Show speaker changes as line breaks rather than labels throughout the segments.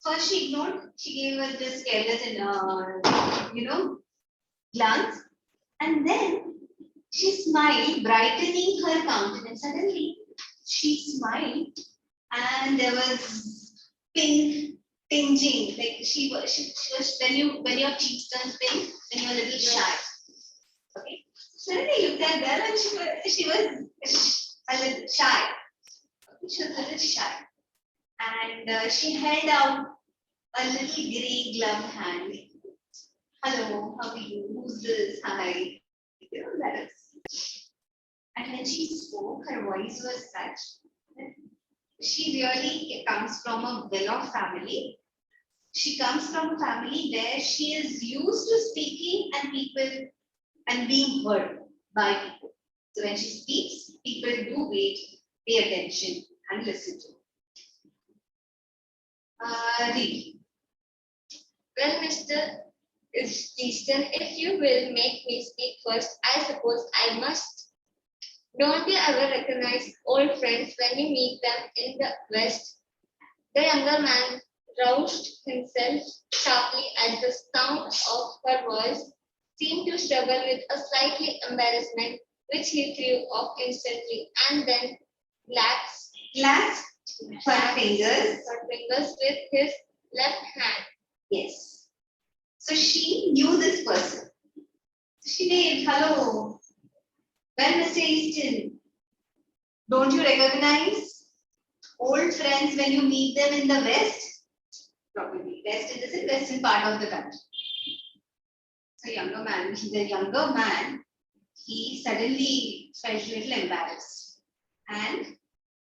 First she ignored. She gave us this careless and glance, and then she smiled, brightening her countenance. Suddenly, she smiled, and there was pink tinging. Like she was when your cheeks turn pink, when you're a little shy. Okay. Suddenly looked at her, and she was a little shy. She was a little shy, and she held out a little grey gloved hand. Hello, how are you? Who's this? Hi. That is. And when she spoke, her voice was such that she really comes from a well-off family. She comes from a family where she is used to speaking and people and being heard by people. So when she speaks, people do wait, pay attention, and listen to her. Read.
Well, Mr. Easton, if you will make me speak first, I suppose I must. Don't you ever recognize old friends when you meet them in the West? The younger man roused himself sharply as the sound of her voice seemed to struggle with a slightly embarrassment, which he threw off instantly, and then clasped
her fingers
with his left hand.
Yes. So she knew this person. She waved, hello. Well, Mr. Easton, don't you recognize old friends when you meet them in the West? Probably. West is the western part of the country. So the younger man, he suddenly felt a little embarrassed. And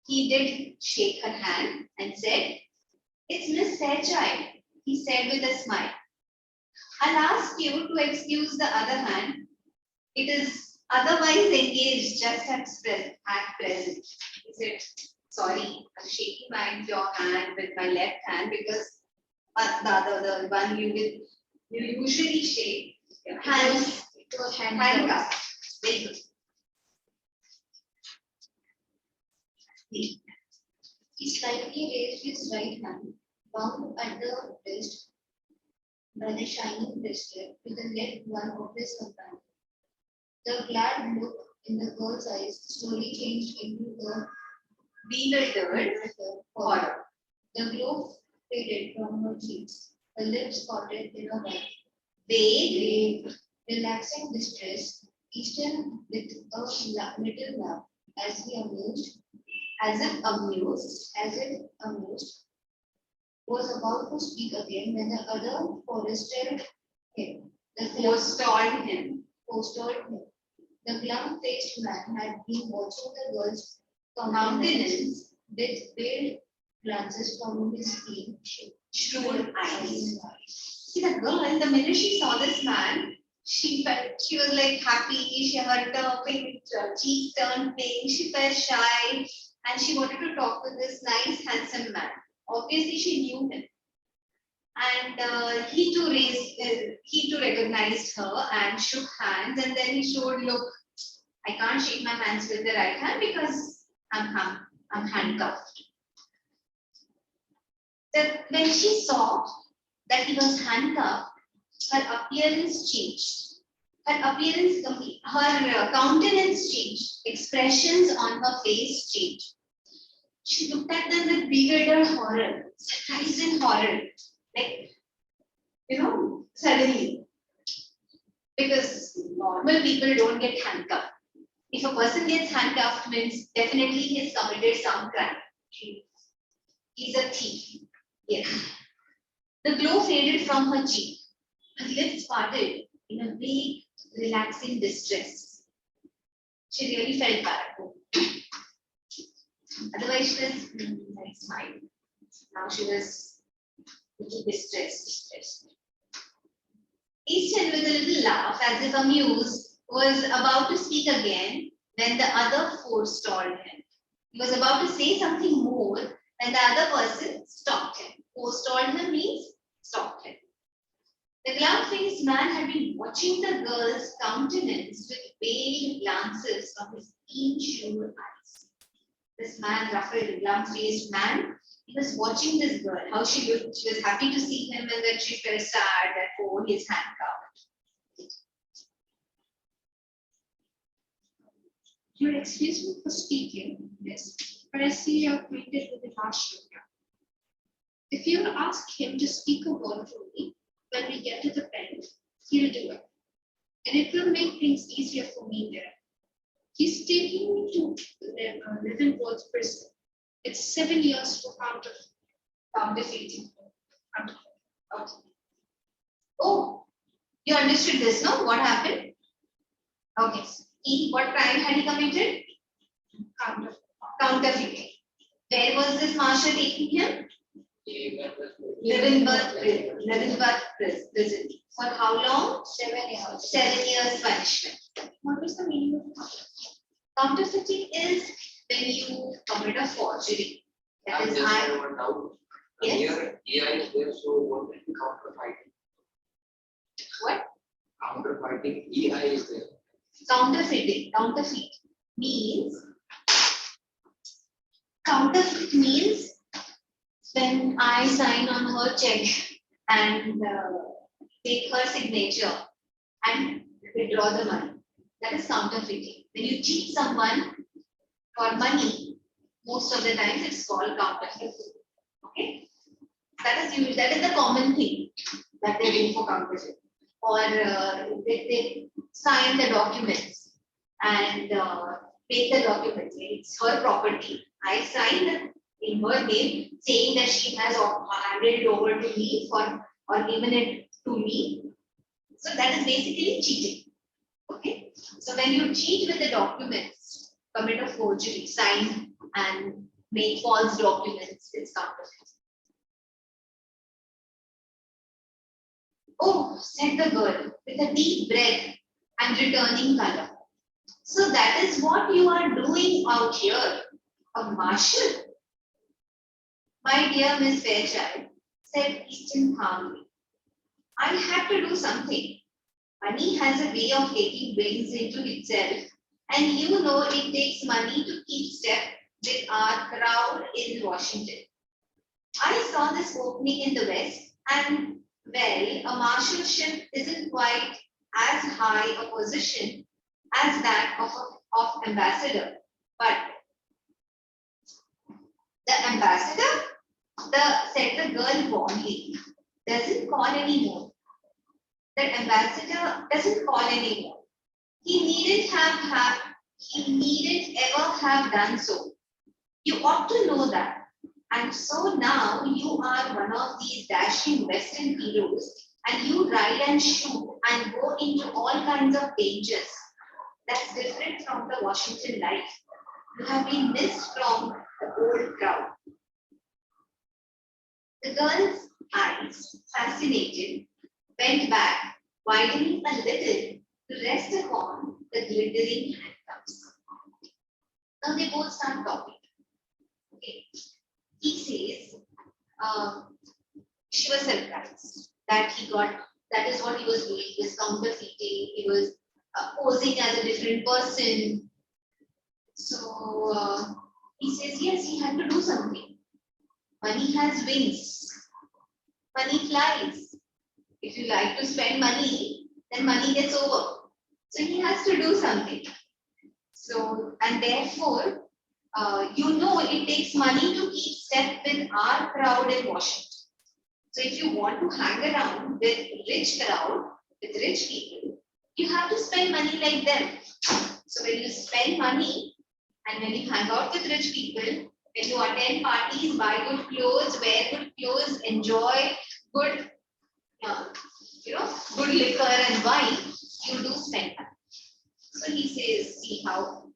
he did shake her hand and said, it's Miss Fairchild, he said with a smile. I'll ask you to excuse the other hand. It is otherwise engaged just at present. He said, sorry, I'm shaking your hand with my left hand because the one you usually shake hands. It was handcuffed. Very good. He slightly raised his right hand, bound at the wrist by the shining bracelet to the left one of his companion. The glad look in the girl's eyes slowly changed into the bewildered horror. The glow faded from her cheeks. Her lips parted in a vague, relaxing distress, Easton with a little laugh as if amused, was about to speak again when the other forestalled him. The glum-faced man had been watching the girl's countenance with veiled glances from his keen, shrewd eyes. See, the girl, the minute she saw this man, she was like happy. Her cheeks turned pink. She felt shy, and she wanted to talk with this nice, handsome man. Obviously, she knew him. And he too recognized her and shook hands, and then he showed, look, I can't shake my hands with the right hand because I'm handcuffed. When she saw that he was handcuffed, her appearance changed. Her countenance changed. Expressions on her face changed. She looked at them with bewildered horror, surprise and horror. Like, suddenly. Because normal people don't get handcuffed. If a person gets handcuffed, means definitely he's committed some crime. He's a thief. Yes. The glow faded from her cheek. Her lips parted in a vague, relaxing distress. She really felt bad. Otherwise, she was like smiling. Now she was a little distressed. Easton, with a little laugh, as if amused, was about to speak again when the other forestalled him. He was about to say something more when the other person stopped him. Forestalled him means stopped him. The glum-faced man had been watching the girl's countenance with veiled glances from his keen, shrewd eyes. This man, ruffled, glum-faced man, He was watching this girl, how she looked. She was happy to see him, and then she felt sad that, oh, he's handcuffed.
Your excuse me for speaking, yes, but I see you're acquainted with the last yoga. If you'll ask him to speak a word for me when we get to the pen, he'll do it. And it will make things easier for me there. He's taking me to live in World's prison. It's 7 years for
Counterfeiting. Okay. Oh, you understood this, no? What happened? Okay. What crime had he committed? Counterfeiting. Where was this marshal taking him? Leavenworth prison. For how long?
7 years.
7 years punishment.
What was the meaning of counterfeit?
Counterfeiting is when you commit a forgery. That is, yes.
Here, AI is there, so what will be counterfeiting?
What?
Counterfeiting, AI is there.
Counterfeit means when I sign on her check and take her signature and withdraw the money. That is counterfeiting. When you cheat someone for money, most of the times it's called counterfeit. Okay, that is the common thing that they do for counterfeit. Or they sign the documents and make the documents. It's her property. I signed in her name saying that she has handed it over to me or given it to me. So that is basically cheating. Okay. So when you cheat with the documents, commit a forgery, sign and make false documents, it's counterfeit. Oh, said the girl with a deep breath and returning color. So that is what you are doing out here, a marshal. My dear Miss Fairchild, said Easton calmly, I had to do something. Money has a way of taking wings into itself, and you know it takes money to keep step with our crowd in Washington. I saw this opening in the West, and well, a marshalship isn't quite as high a position as that of ambassador, but the ambassador, said the girl warmly, doesn't call anymore. The ambassador doesn't call anymore. He needn't ever have done so. You ought to know that. And so now you are one of these dashing Western heroes, and you ride and shoot and go into all kinds of dangers. That's different from the Washington life. You have been missed from the old crowd. The girl's eyes, fascinated, went back, widening a little to rest upon the glittering handcuffs. Now they both start talking. Okay. He says she was surprised that that is what he was doing, this counterfeiting. He was posing as a different person. So he says, yes, he had to do something. Money has wings. Money flies. If you like to spend money, then money gets over. So he has to do something. So, and therefore, you know it takes money to keep step with our crowd in Washington. So if you want to hang around with rich crowd, with rich people, you have to spend money like them. So when you spend money and when you hang out with rich people, when you attend parties, buy good clothes, wear good clothes, enjoy good, good liquor and wine, you do spend money. So he says, see how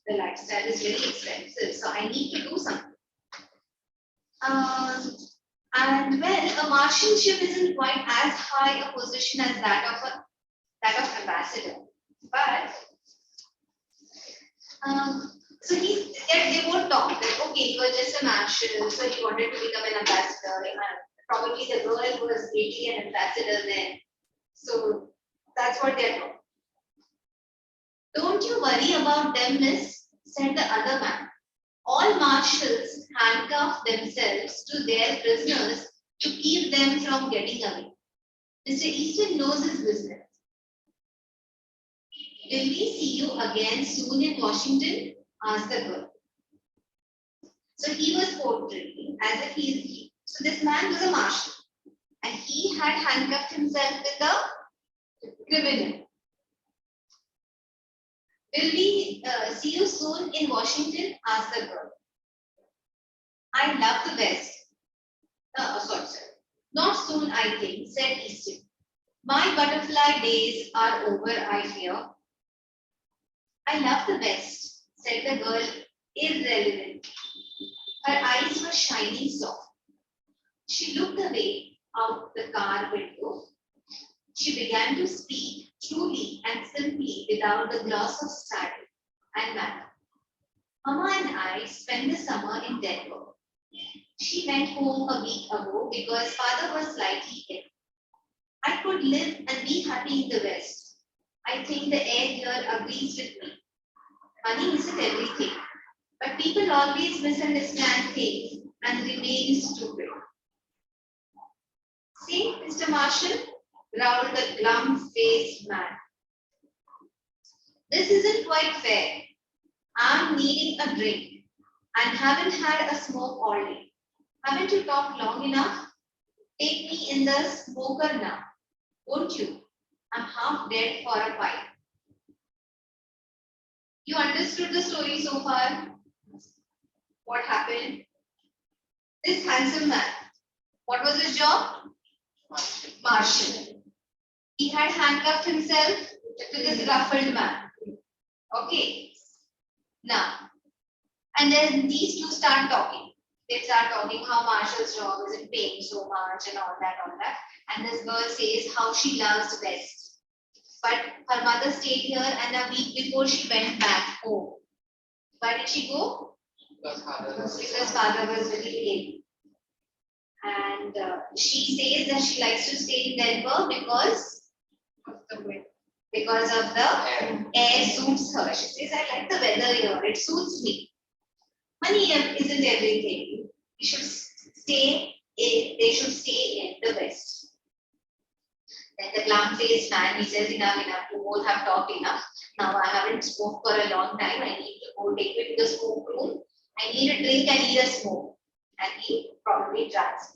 the lifestyle is very expensive, so I need to do something. And well, a marshalship isn't quite as high a position as that of ambassador, but so they both talk that okay, he was just a marshal, so he wanted to become an ambassador. And probably the girl was dating an ambassador then, so that's what they're talking. Don't you worry about them, miss, said the other man. all marshals handcuff themselves to their prisoners to keep them from getting away. Mr. Easton knows his business. Will we see you again soon in Washington? Asked the girl. So he was portraying as if so this man was a marshal and he had handcuffed himself with the criminal. Will we see you soon in Washington? Asked the girl. I love the West. Sorry. Not soon, I think, said Easton. My butterfly days are over, I fear. I love the West, said the girl, irrelevant. Her eyes were shining soft. She looked away out the car window. She began to speak truly and simply without the gloss of style and manner. Mama and I spent the summer in Denver. She went home a week ago because father was slightly ill. I could live and be happy in the West. I think the air here agrees with me. Money isn't everything, but people always misunderstand things and remain stupid. See, Mr. Marshall, growled the glum-faced man. This isn't quite fair. I'm needing a drink and haven't had a smoke all day. Haven't you talked long enough? Take me in the smoker now, won't you? I'm half dead for a pipe. You understood the story so far? What happened? This handsome man, what was his job? Marshal. He had handcuffed himself to this ruffled man. Okay. Now, and then these two start talking. They start talking how Marshal's job isn't paying so much and all that. And this girl says how she loves West. But her mother stayed here and a week before she went back home. Why did she go?
Because
Father was really ill. And she says that she likes to stay in Denver because of the air suits her. She says, I like the weather here. It suits me. Money isn't everything. They should stay in the West. Then the glum-faced man, he says, enough. You both have talked enough. Now I haven't smoked for a long time. I need to go take it to the smoke room. I need a drink, I need a smoke. And he probably tries.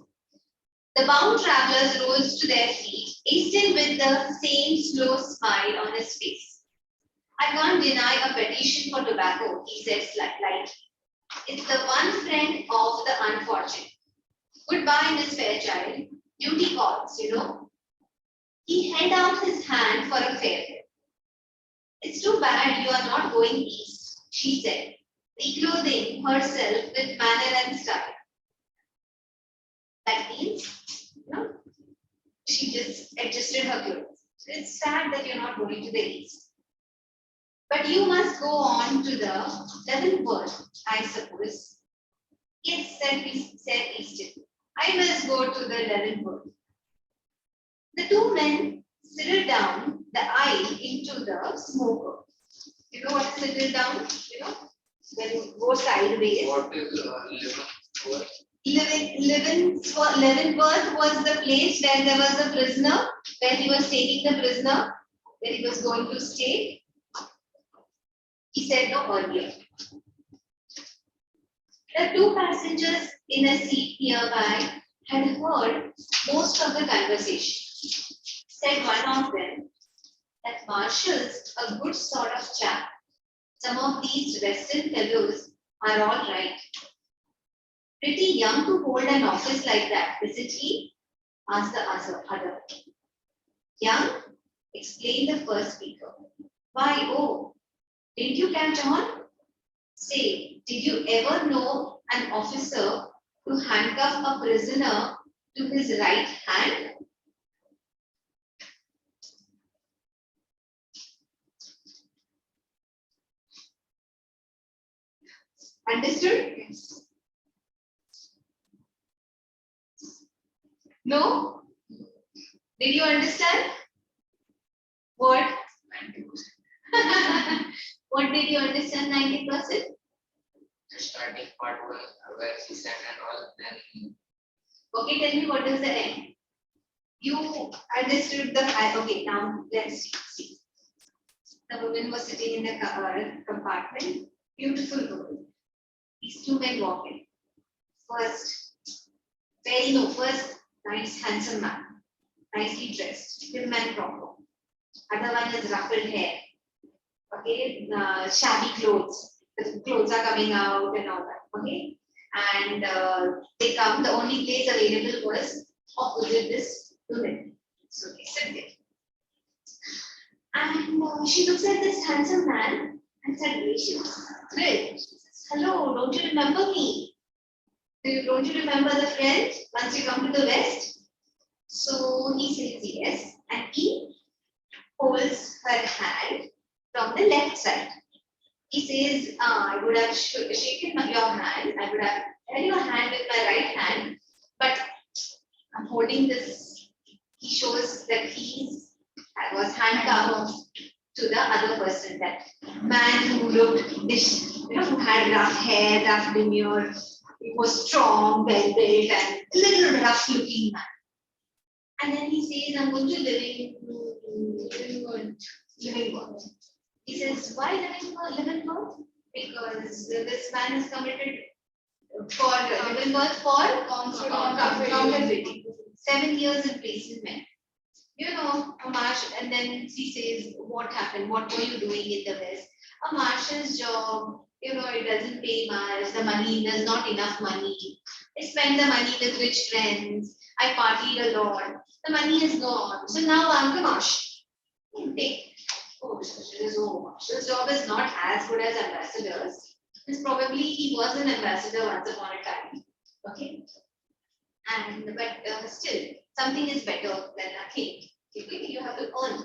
The bound travelers rose to their feet, Easton with the same slow smile on his face. I can't deny a petition for tobacco, he said lightly. It's the one friend of the unfortunate. Goodbye, Miss Fairchild. Duty calls, you know. He held out his hand for a farewell. It's too bad you are not going east, she said, reclothing herself with manner and style. That means, you know, she just adjusted her clothes. It's sad that you're not going to the east. But you must go on to the Leavenworth, I suppose. Yes, said Easton. I must go to the Leavenworth. The two men settled down the aisle into the smoker. You know what is settled down? You know, when you go sideways.
What is
Leavenworth was the place where there was a prisoner, where he was taking the prisoner, where he was going to stay. He said no earlier. The two passengers in a seat nearby had heard most of the conversation. Said one of them that Marshall's a good sort of chap. Some of these Western fellows are all right. Pretty young to hold an office like that, isn't he? Asked the other. Young? Explained the first speaker. Why, oh, didn't you catch on? Say, did you ever know an officer to handcuff a prisoner to his right hand? Understood? Yes. No? Did you understand? What? What did you understand 90%?
The starting part where she sang and all, then
Okay, tell me what is the end? You understood the, okay, now let's see. The woman was sitting in the compartment, beautiful woman. These two men walk in. First, first, nice, handsome man, nicely dressed, trim and proper. Other one is ruffled hair, okay, shabby clothes. The clothes are coming out and all that, okay. And they come, the only place available was opposite this woman. So they sit there. And she looks at this handsome man and suddenly she was thrilled. She says, hello, don't you remember me? Don't you remember the friend once you come to the West? So he says yes, and he holds her hand from the left side. He says, I would have shaken your hand, I would have held your hand with my right hand, but I'm holding this. He shows that I was handcuffed to the other person, that man who looked, who had rough hair, rough demure, he was strong, well built, and a little rough looking man. And then he says, I'm going to living world. He says, why living world? Because this man is committed for living world for accountability. 7 years imprisonment. A marshal, and then he says, what happened? What were you doing in the West? A marshal's job, it doesn't pay much, the money, there's not enough money. I spend the money with rich friends, I partied a lot, the money is gone. So now I'm the marshal. Marshal's job is not as good as ambassadors. It's probably he was an ambassador once upon a time. Okay. But still, something is better than nothing. You have to earn.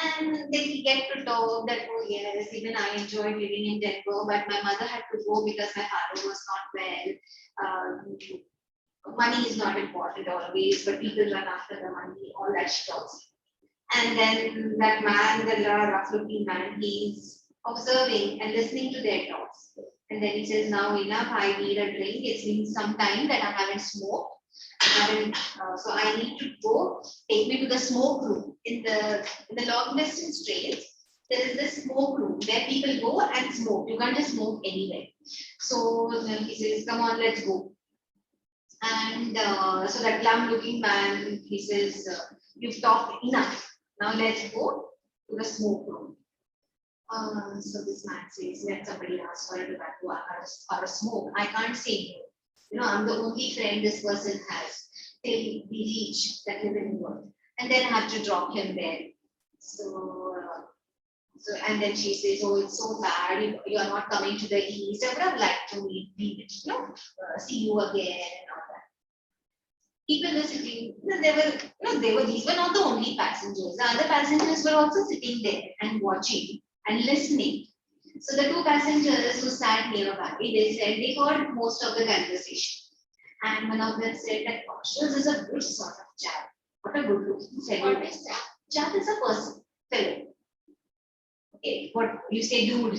And then we get to talk that, oh yes, even I enjoyed living in Denver, but my mother had to go because my father was not well. Money is not important always, but people run after the money, all that she talks. And then that man, the rough-looking man, he's observing and listening to their talks. And then he says, now enough, I need a drink. It's been some time that I haven't smoked. So I need to go, take me to the smoke room. In the long distance trains, there is this smoke room where people go and smoke. You can't just smoke anywhere. So he says, come on, let's go. And so that glum looking man, he says, you've talked enough. Now let's go to the smoke room. So this man says, let somebody ask for a tobacco or a smoke. I can't say no. I'm the only friend this person has till we reach that living world. And then I have to drop him there. So and then she says, oh, it's so bad. You are not coming to the east. I would have liked to see you again and all that. People were sitting, these were not the only passengers. The other passengers were also sitting there and watching and listening. So the two passengers who sat nearby, they said they heard most of the conversation. And one of them said that Marshall is a good sort of chap. What a good looking fellow.
What is that?
Chap is a person, fellow. Okay, what you say, dude.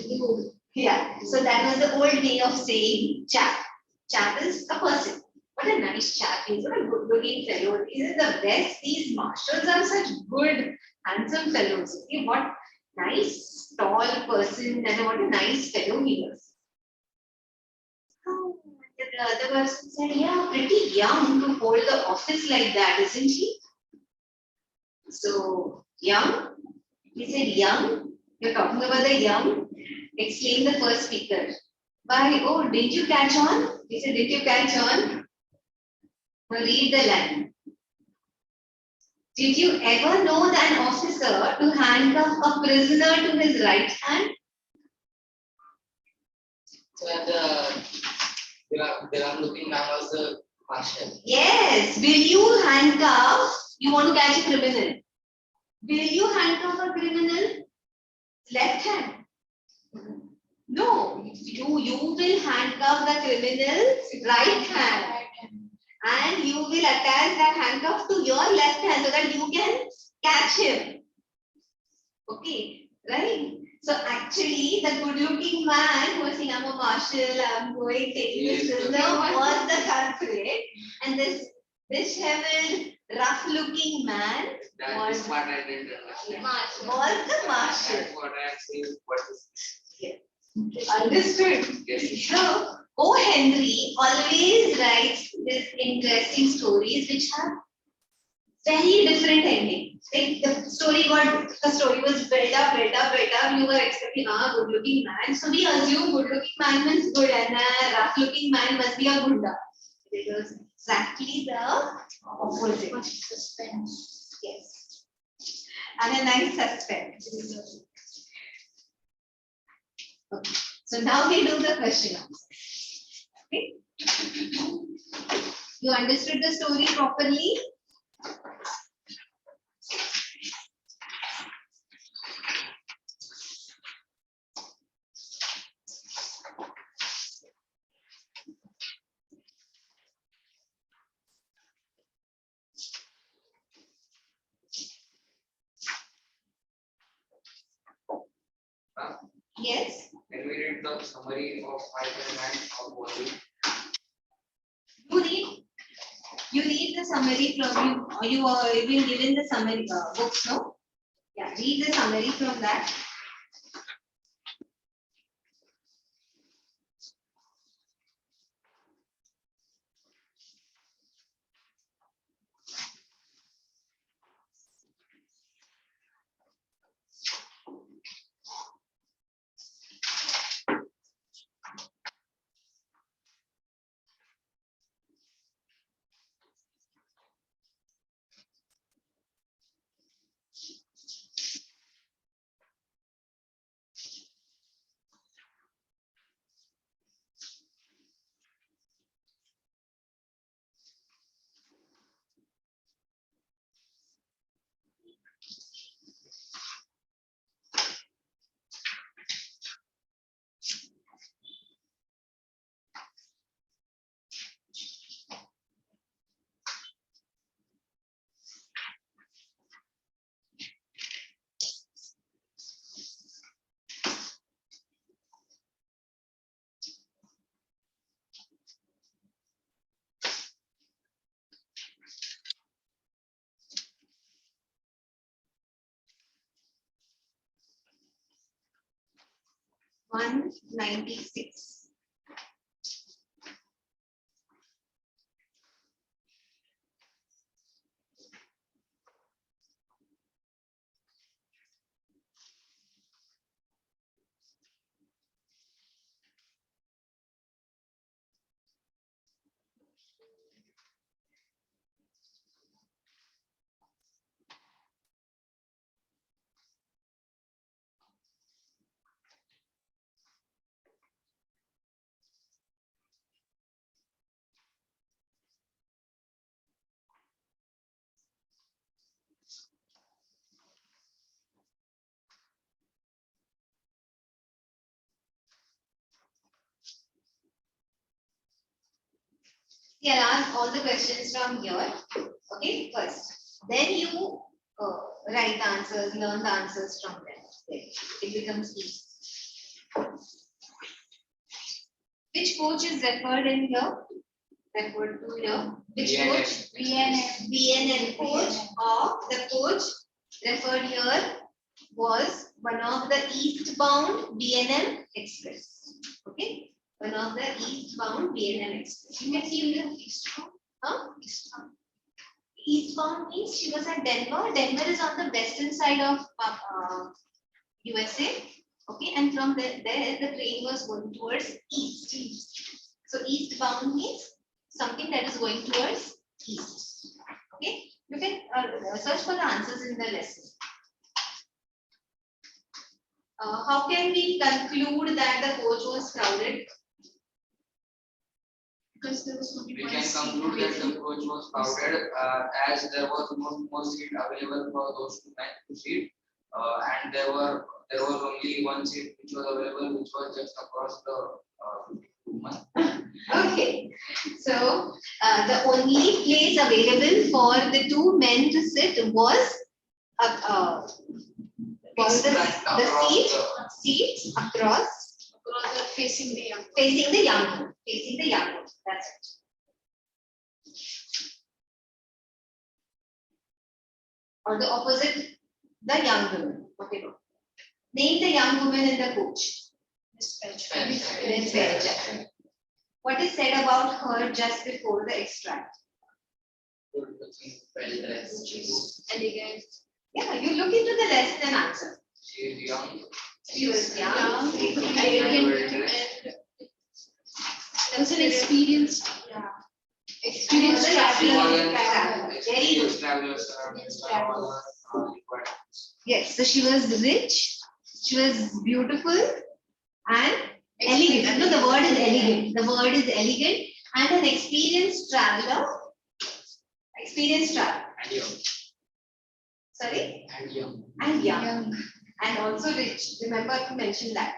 Yeah. So that was the old way of saying chap. Chap is a person. What a nice chap he is. What a good looking fellow. These are the best. These marshals are such good, handsome fellows. Okay, what nice, tall person, and what a nice fellow he was. The other person said, yeah, pretty young to hold the office like that, isn't he? So, young? He said, young? You're talking about the young? Explain the first speaker. Why, oh, did you catch on? He said, did you catch on? Now read the line. Did you ever know an officer to handcuff a prisoner to his right hand?
so the looking man was the marshal.
Yes. Will you handcuff? You want to catch a criminal. Will you handcuff a criminal? Left hand. No. You will handcuff the criminal's right hand. And you will attach that handcuff to your left hand so that you can catch him. Okay, right? So actually, the good-looking man who was saying, "I'm a marshal, I'm going taking this prisoner," was the culprit, and this disheveled, rough-looking man
That is what I didn't understand.
was the marshal.
That's what I am saying. What is
Understood?
yes.
So, O. Henry always writes these interesting stories which have very different ending. Like the story was built up. You were expecting good looking man. So we assume good looking man means good and a rough looking man must be a gunda. It was exactly the opposite.
Suspense.
Yes. And a nice suspense. Okay. So now we do the question answer. Okay. You understood the story properly? Yes.
Can we read the summary of item 9 of volume?
You read the summary from you are been given the summary books, no? Yeah, read the summary from that. One 96. Yeah, I'll ask all the questions from here. Okay, first. Then you write the answers, learn the answers from them. Okay. It becomes easy. Which coach is referred in here? Referred to here. Which
BNN.
coach? BNN coach, or the coach referred here was one of the eastbound BNN Express. Okay, one of the eastbound BNN Express. You can see in the eastbound. Huh? Eastbound. Eastbound means she was at Denver. Denver is on the western side of USA. Okay, and from there the train was going towards east. So eastbound means something that is going towards east. Okay, you can search for the answers in the lesson. How can we conclude that the coach was crowded?
Because there was only
We
one
can
seat
conclude that the
available.
coach was crowded as there was no more seat available for those two men to sit, and there was only one seat which was available, which was just across the woman.
Okay, so the only place available for the two men to sit was Was the
across
seat across
Facing the young.
facing the young one. Facing the young one. That's it. Or the opposite, the young woman. Whatever. Name the young woman in the coach. Miss Belcher. What is said about her just before the extract?
Good looking, well dressed. She's
Elegant.
Yeah, you look into the lesson and answer.
young.
She was young,
Young,
elegant,
elegant, and was an experienced, experienced
She
traveler.
was
an
traveler. Very good.
travelers required.
Yes, so she was rich, she was beautiful and elegant. No, the word is elegant. The word is elegant and an experienced traveler. Experienced traveler.
And young.
Sorry?
And young.
And young. And also rich. Remember to mention that.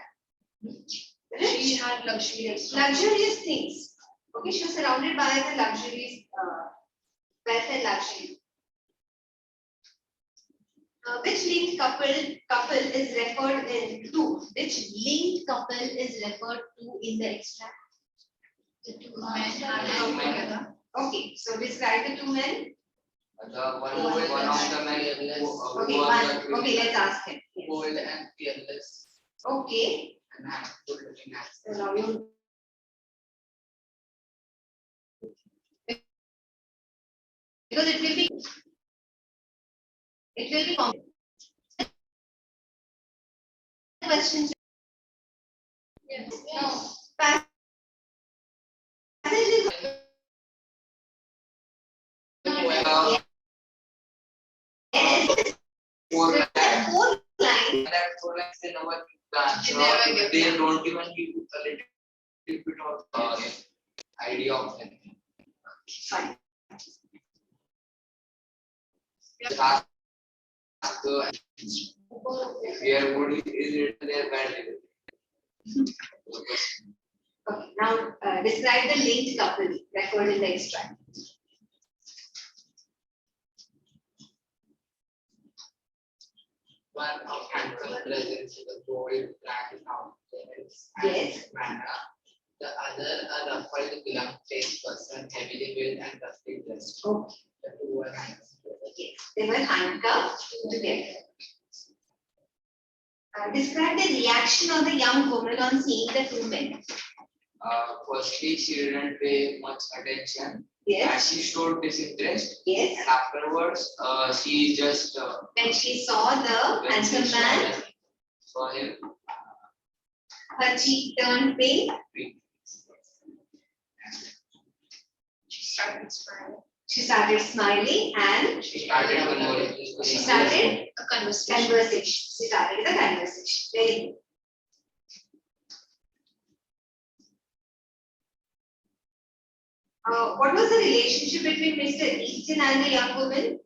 She
Rich.
had luxurious.
Luxurious things. Okay, she was surrounded by the luxuries, wealth and luxury. Which linked couple is referred to? Which linked couple is referred to in the extract?
The two men had come together.
Okay, so describe the two men.
The one of the men who
Okay,
was
okay, let's ask him. Yes.
bold and fearless
Okay,
and had good looking eyes.
so now you. Because it will be. Questions.
No.
Passages. Yes.
Four lines.
Four lines.
That four lines they never plan.
They never get
They don't even give you a little bit of idea of them.
Fine.
Ask where good is it there bad is it?
Okay, now describe the linked couple record in the extract.
One of handsome presence with a bold black countenance
Yes.
and manner. The other a ruffled glum faced person, heavily built and roughly dressed.
Okay.
The two were handsome.
Yes, they were handcuffed together. Describe the reaction of the young woman on seeing the two men.
Firstly, she didn't pay much attention.
Yes,
She showed disinterest.
yes.
And afterwards, she just
When she saw the
when she
handsome man,
saw him.
her cheek turned pink.
She started smiling.
She started smiling and
She started conversing.
she started
A conversation.
conversation. She started the conversation. Very good. What was the relationship between Mr. Easton and the young woman?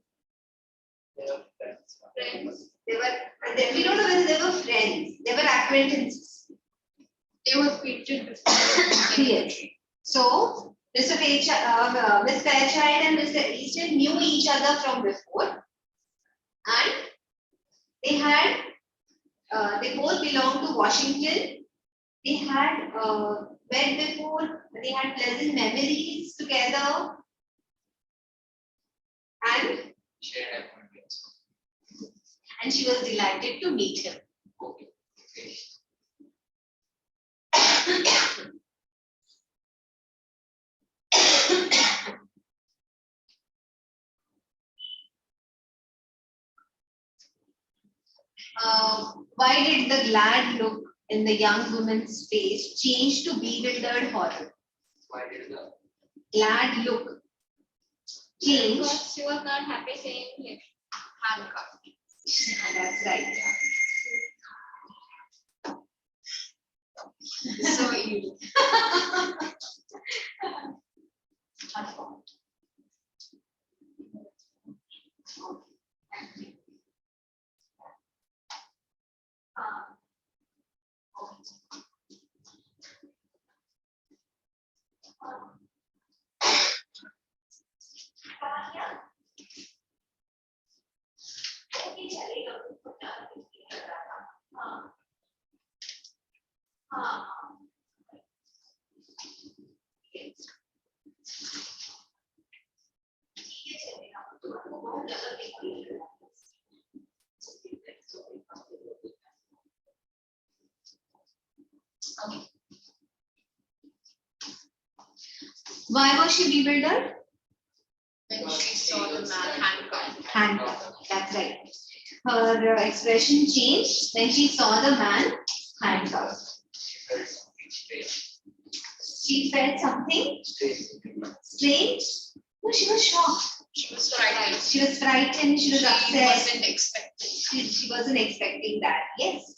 Friends.
We don't know whether they were friends. They were acquaintances.
They were acquainted before.
Yes. So, Miss Fairchild and Mr. Easton knew each other from before, and they both belonged to Washington. They had met before. They had pleasant memories together, and she was delighted to meet him.
Okay.
Why did the glad look in the young woman's face change to bewildered horror?
Why did the
Glad look change.
Because she was not happy seeing him handcuffed.
That's right.
So evil.
हाँ. ये चलेगा. बहुत ज़्यादा देखिए. Okay. Why was she bewildered?
When she saw the man handcuffed.
Handcuffed. That's right. Her expression changed when she saw the man handcuffed. She felt something strange. No, she was shocked.
She was frightened.
She was frightened. She was
She
upset.
wasn't expecting.
She wasn't expecting that. Yes.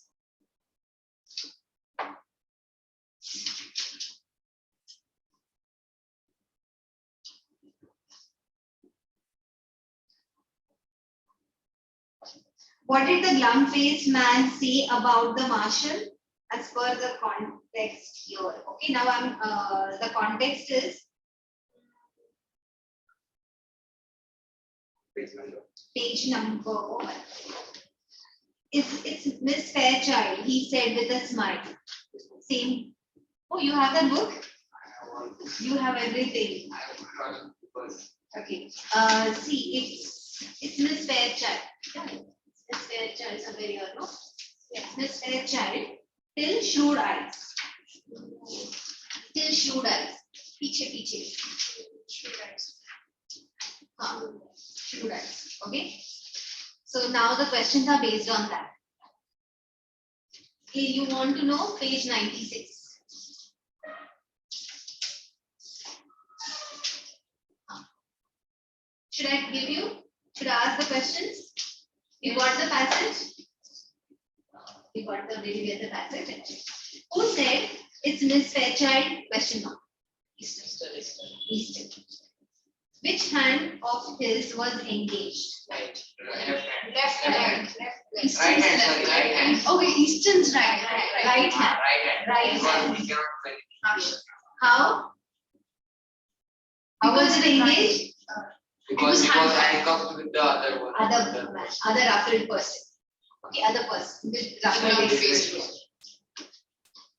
What did the glum-faced man say about the marshal? As per the context here. Okay, now the context is page number 1. It's Miss Fairchild, he said with a smile. Same. Oh, you have that book? You have everything. Okay. See, it's Miss Fairchild. Yeah. Miss Fairchild somewhere here, no? Yes, Miss Fairchild. Till shrewd eyes. Till shrewd eyes. पीछे. Shrewd eyes. Shrewd eyes. Okay. So now the questions are based on that. Okay, you want to know page 96. Should I give you? Should I ask the questions? You got the passage? You got the really get the passage. Who said it's Miss Fairchild? Question mark. Easton. Which hand of his was engaged?
Left hand.
Easton's
Right hand,
left.
sorry, right hand.
Okay, Easton's right.
Right hand. Right
Because
hand.
we cannot verify.
How? How was it engaged?
Because he was handcuffed with the other one.
Other Raffield person. Okay, other person. With Raffield face.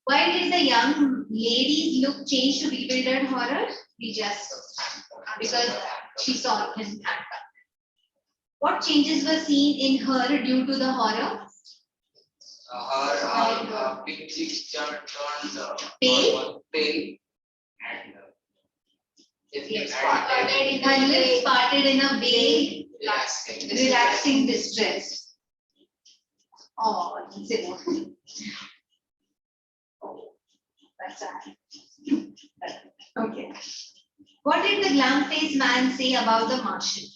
Why did the young lady's look change to bewildered horror? We just because she saw him handcuffed. What changes were seen in her due to the horror?
Her pink cheeks turned
Pale?
pale and
Yes,
and
her lips parted in a vague,
relaxing.
distress. Oh, zero. Oh, that's sad. Okay. What did the glum-faced man say about the marshal?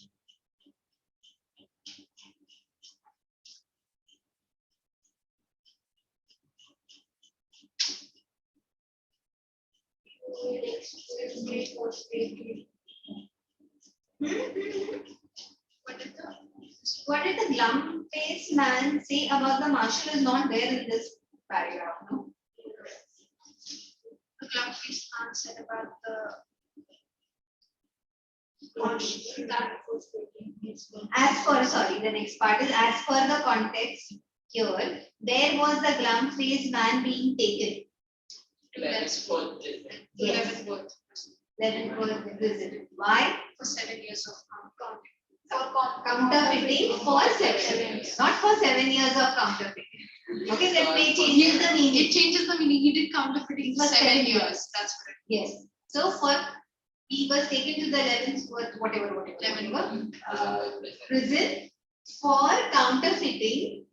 What did the glum-faced man say about the marshal is not there in this paragraph, no?
The glum-faced man said about the marshal that was
The next part is as per the context here, there was the glum-faced man being taken.
Yes.
11th visit. Why?
For 7 years of
Counterfeiting for 7 years. Not for 7 years of counterfeiting. Okay, that may change the meaning.
It changes the meaning. He did counterfeiting for
For
7
7
years. That's correct.
Yes. So he was taken to the 11th whatever. Prison for counterfeiting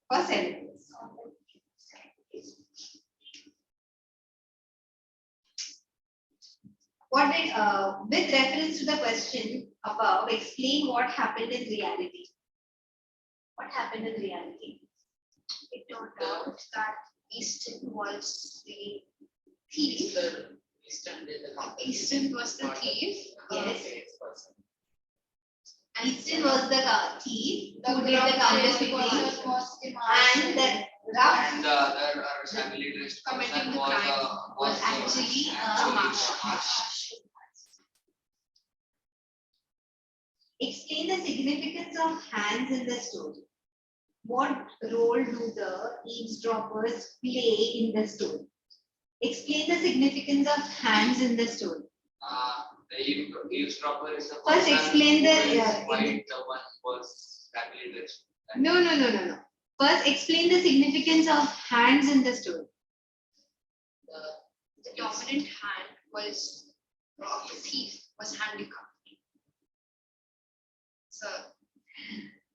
for 7 years. What did, with reference to the question above, explain what happened in reality. What happened in reality?
It turned out that Easton was the thief. Easton was the thief.
Yes. Easton was the thief who did the counterfeiting, and the rough
And the other family dressed
Committing
person
the
was
crime
was actually a marshal. Explain the significance of hands in the story. what role do the eavesdroppers play in the story? Explain the significance of hands in the story.
The eavesdropper is the
First
person
explain the,
who is
yeah,
quite the one who was badly dressed.
No. First explain the significance of hands in the story.
The dominant hand was of the thief was handicapped. So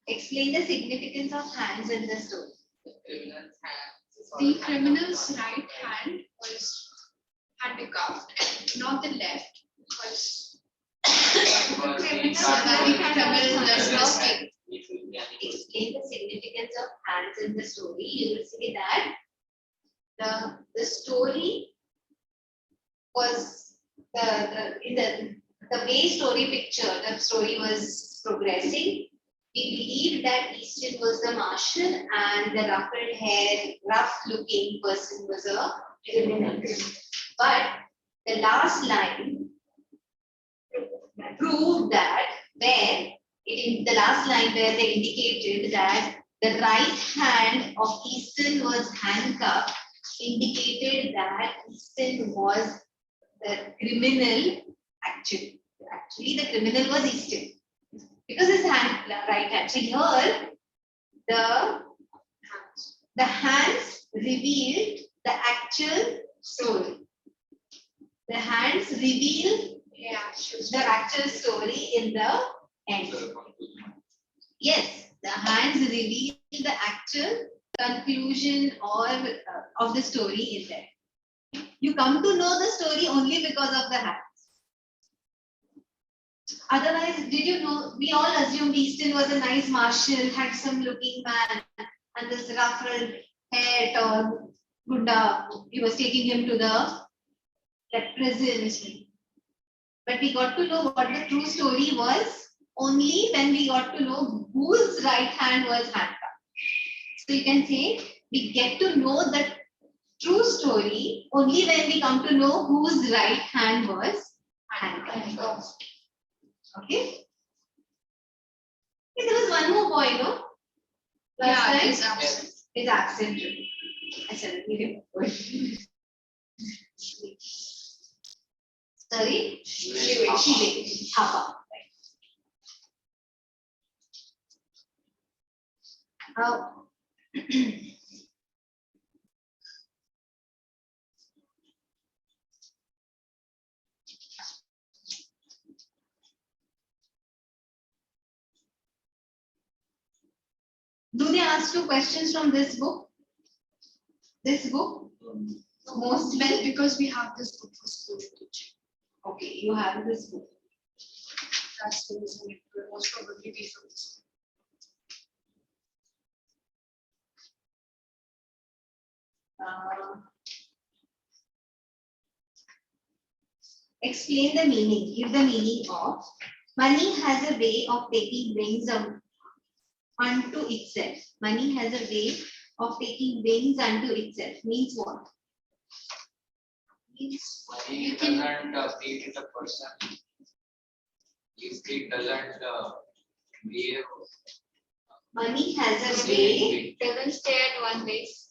Explain the significance of hands in the story.
the criminal's right hand was handicapped and not the left because
Because
criminal
he started
criminal does not speak.
Explain the significance of hands in the story. You will see that the story was the way story picture, the story was progressing. We believed that Easton was the marshal and the ruffled hair, rough looking person was a criminal. But the last line proved that the last line where they indicated that the right hand of Easton was handcuffed indicated that Easton was the criminal actually. Actually, the criminal was Easton because his right hand. So here, the hands revealed the actual story. The hands reveal the actual story in the end. Yes, the hands reveal the actual conclusion or of the story in there. You come to know the story only because of the hands. Otherwise, did you know, we all assumed Easton was a nice marshal, handsome looking man, and this ruffled hair or Gunda, he was taking him to the prison. But we got to know what the true story was only when we got to know whose right hand was handcuffed. So you can say we get to know the true story only when we come to know whose right hand was handcuffed. Okay? There was one more boy, no? Last time?
He's absent.
Is absent. I suddenly remembered. Sorry? Shivik. Hapa. Do they ask you questions from this book? This book? Most well.
Because we have this book for school teaching.
Okay, you have this book.
That's the reason it will most probably be from this.
Explain the meaning. Give the meaning of money has a way of taking wings unto itself. Money has a way of taking wings unto itself. Means what? Means
Money doesn't beat the person. If it doesn't behave.
money has a way.
Doesn't stay at one place.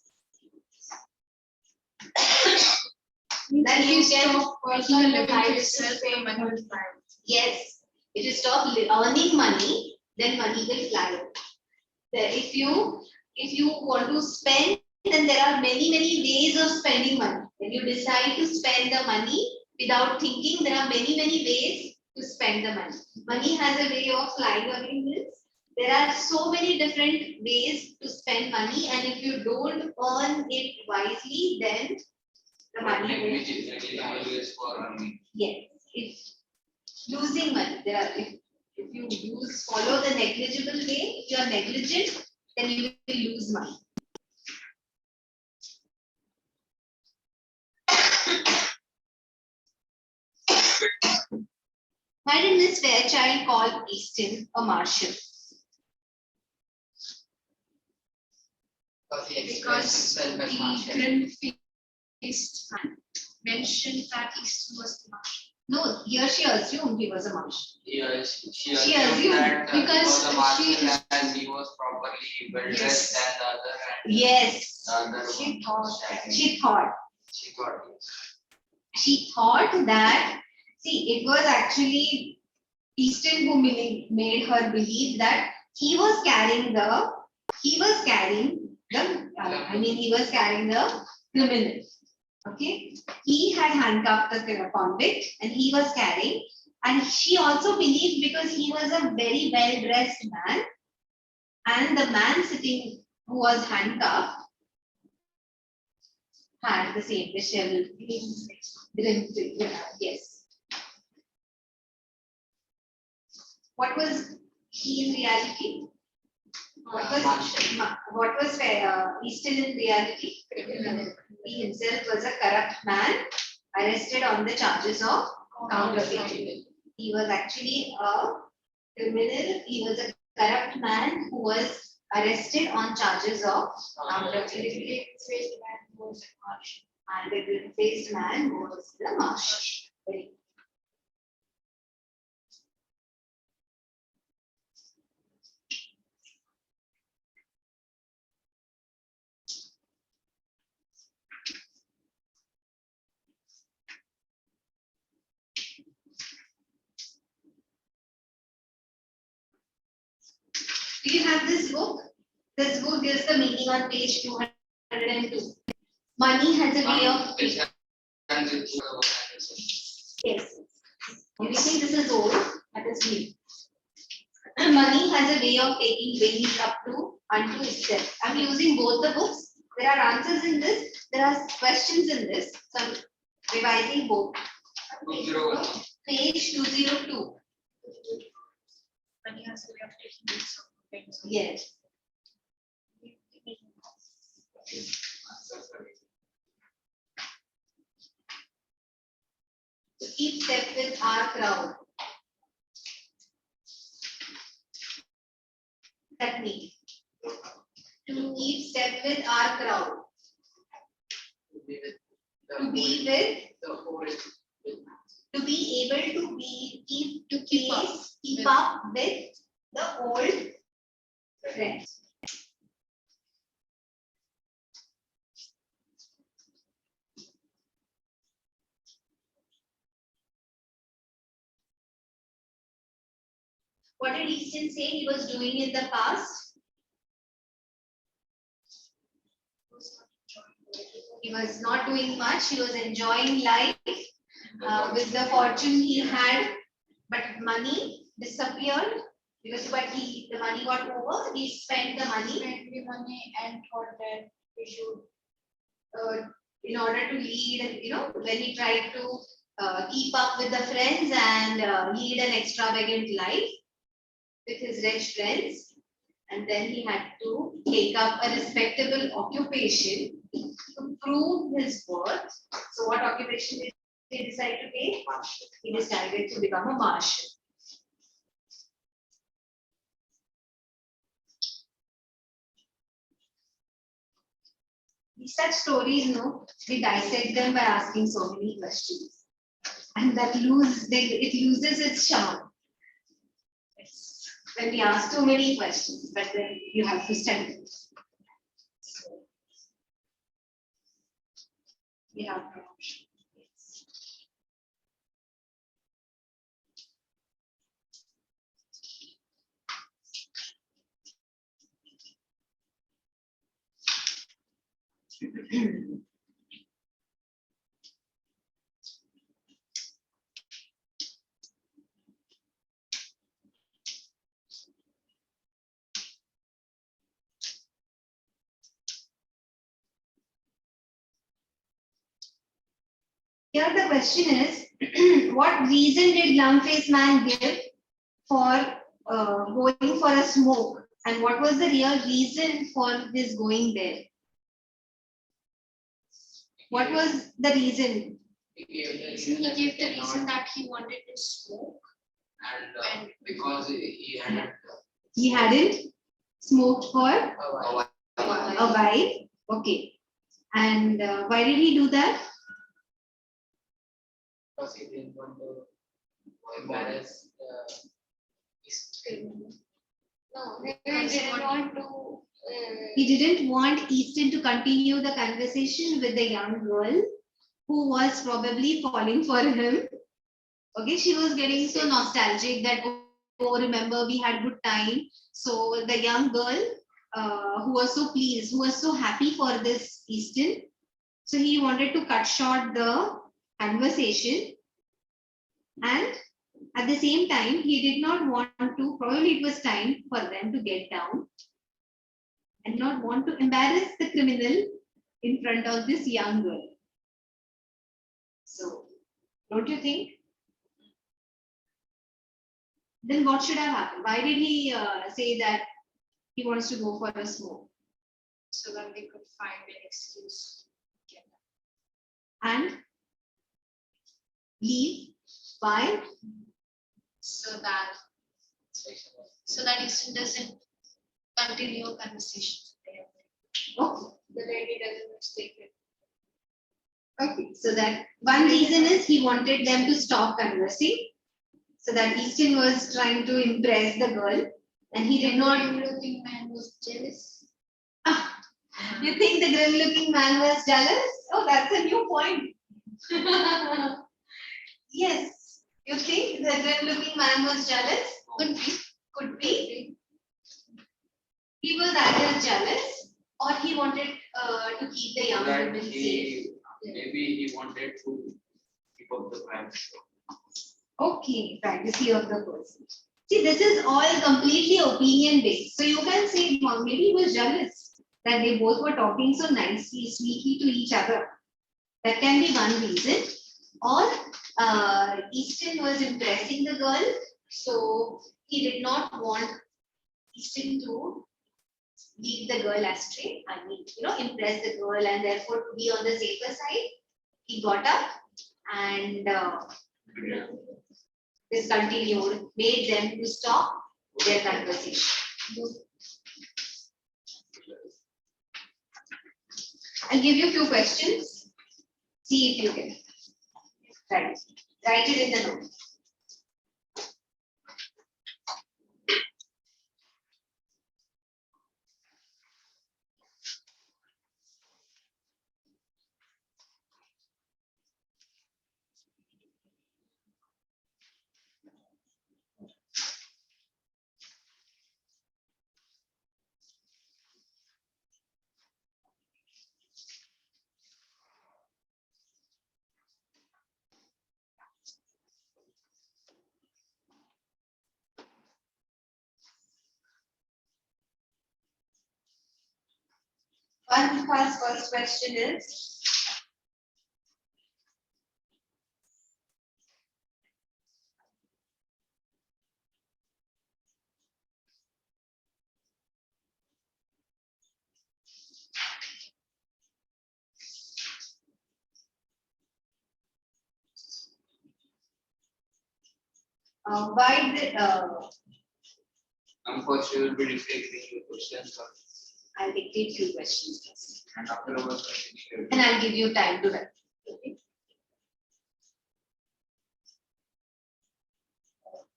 That
If
you
you
can
stop working and living for yourself, the money will fly.
Yes, if you stop earning money, then money will fly. If you want to spend, then there are many ways of spending money. When you decide to spend the money without thinking, there are many ways to spend the money. Money has a way of flying away. Means there are so many different ways to spend money, and if you don't earn it wisely, then the money will.
Negligible ways for earning.
Yes, it's losing money. There are if you follow the negligible way, if you are negligent, then you will lose money. Why did Miss Fairchild call Easton a marshal?
Because the grim-faced man mentioned that Easton was the marshal.
No, here she assumed he was a marshal.
Yeah, she
She
assumed
assumed
that
because
he was a marshal
she-
as he was properly well
Yes.
dressed than the other and
Yes,
the other
She
one
thought
was
that-
she thought.
she thought
She thought that, see, it was actually Easton who made her believe that he was carrying the he was carrying the criminal. Okay, he had handcuffed the convict and he was carrying, and she also believed because he was a very well dressed man, and the man sitting who was handcuffed had the same disheveled yes. What was he in reality? What was Easton in reality? He himself was a corrupt man arrested on the charges of counterfeiting. He was actually a criminal. He was a corrupt man who was arrested on charges of counterfeiting. And the grim-faced man was the marshal. Very Do you have this book? This book gives the meaning on page 202. Money has a way of yes. You think this is old, that is new. Money has a way of taking wings up to unto itself. I'm using both the books. There are answers in this. There are questions in this. So I'm revising both.
201.
Page 202.
Money has a way of taking things of things.
Yes. To keep step with our crowd. That means to keep step with our crowd. To be with, to be able to be keep up with the old friends. What did Easton say he was doing in the past? He was not doing much. He was enjoying life with the fortune he had, but money disappeared because the money got over. He spent the money
And thought that we should
in order to lead. When he tried to keep up with the friends and lead an extravagant life with his rich friends, and then he had to take up a respectable occupation to prove his worth. So what occupation did he decide to take? He decided to become a marshal. These such stories, we dissect them by asking so many questions, and it loses its charm when we ask too many questions. But then you have to study it. So, we have no option. Yes. Here the question is, what reason did glum-faced man give for going for a smoke? And what was the real reason for his going there? What was the reason?
He gave the
he
reason
gave the
cannot-
reason that he wanted to smoke.
and because he had
He hadn't smoked for
a wife.
a while. Okay. And why did he do that?
because he didn't want to embarrass
No, he didn't want to.
He didn't want Easton to continue the conversation with the young girl who was probably falling for him. Okay, she was getting so nostalgic that, oh, remember we had good time. So the young girl who was so pleased, who was so happy for this Easton, so he wanted to cut short the conversation, and at the same time, he did not want to, probably it was time for them to get down and not want to embarrass the criminal in front of this young girl. So, don't you think? Then what should have happened? Why did he say that he wants to go for a smoke?
So that they could find an excuse.
And leave? Why?
So that Easton doesn't continue a conversation.
Okay.
The lady doesn't mistake it.
Okay. So that one reason is he wanted them to stop conversing. So that Easton was trying to impress the girl, and he did not.
Looking man was jealous.
Ah, you think the grim-looking man was jealous? Oh, that's a new point. Yes, you think the grim-looking man was jealous? Could be. Could be. He was either jealous or he wanted to keep the young
that
woman safe.
maybe he wanted to keep up the privacy.
Okay, privacy of the person. See, this is all completely opinion based. So you can say, well, maybe he was jealous that they both were talking so nicely, sweetly to each other. That can be one reason. Or Easton was impressing the girl, so he did not want Easton to lead the girl astray. I mean, impress the girl, and therefore to be on the safer side, he got up and discontinued, made them to stop their conversation. I'll give you a few questions. See if you can. Write it in the note. Vanika's first question is, why did
First, you will be dictating your questions,
I'll dictate few questions first,
and afterwards, continue.
and I'll give you time to write. Okay.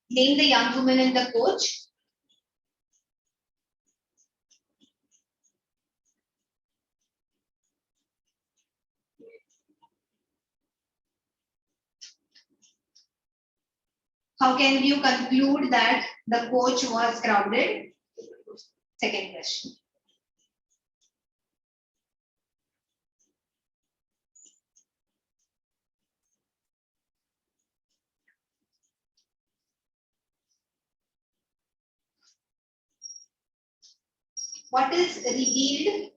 Name the young woman and the coach. How can you conclude that the coach was crowded? Second question. What is revealed?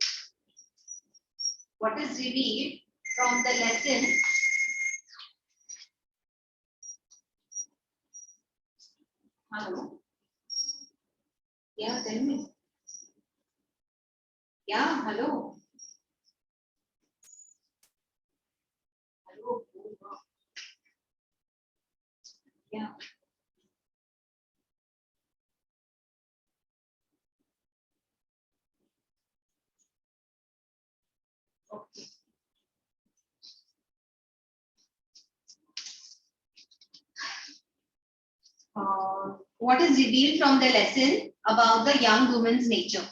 What is revealed from the lesson? Hello? Yeah, tell me. Yeah, hello. Hello. Yeah. Okay. What is revealed from the lesson about the young woman's nature?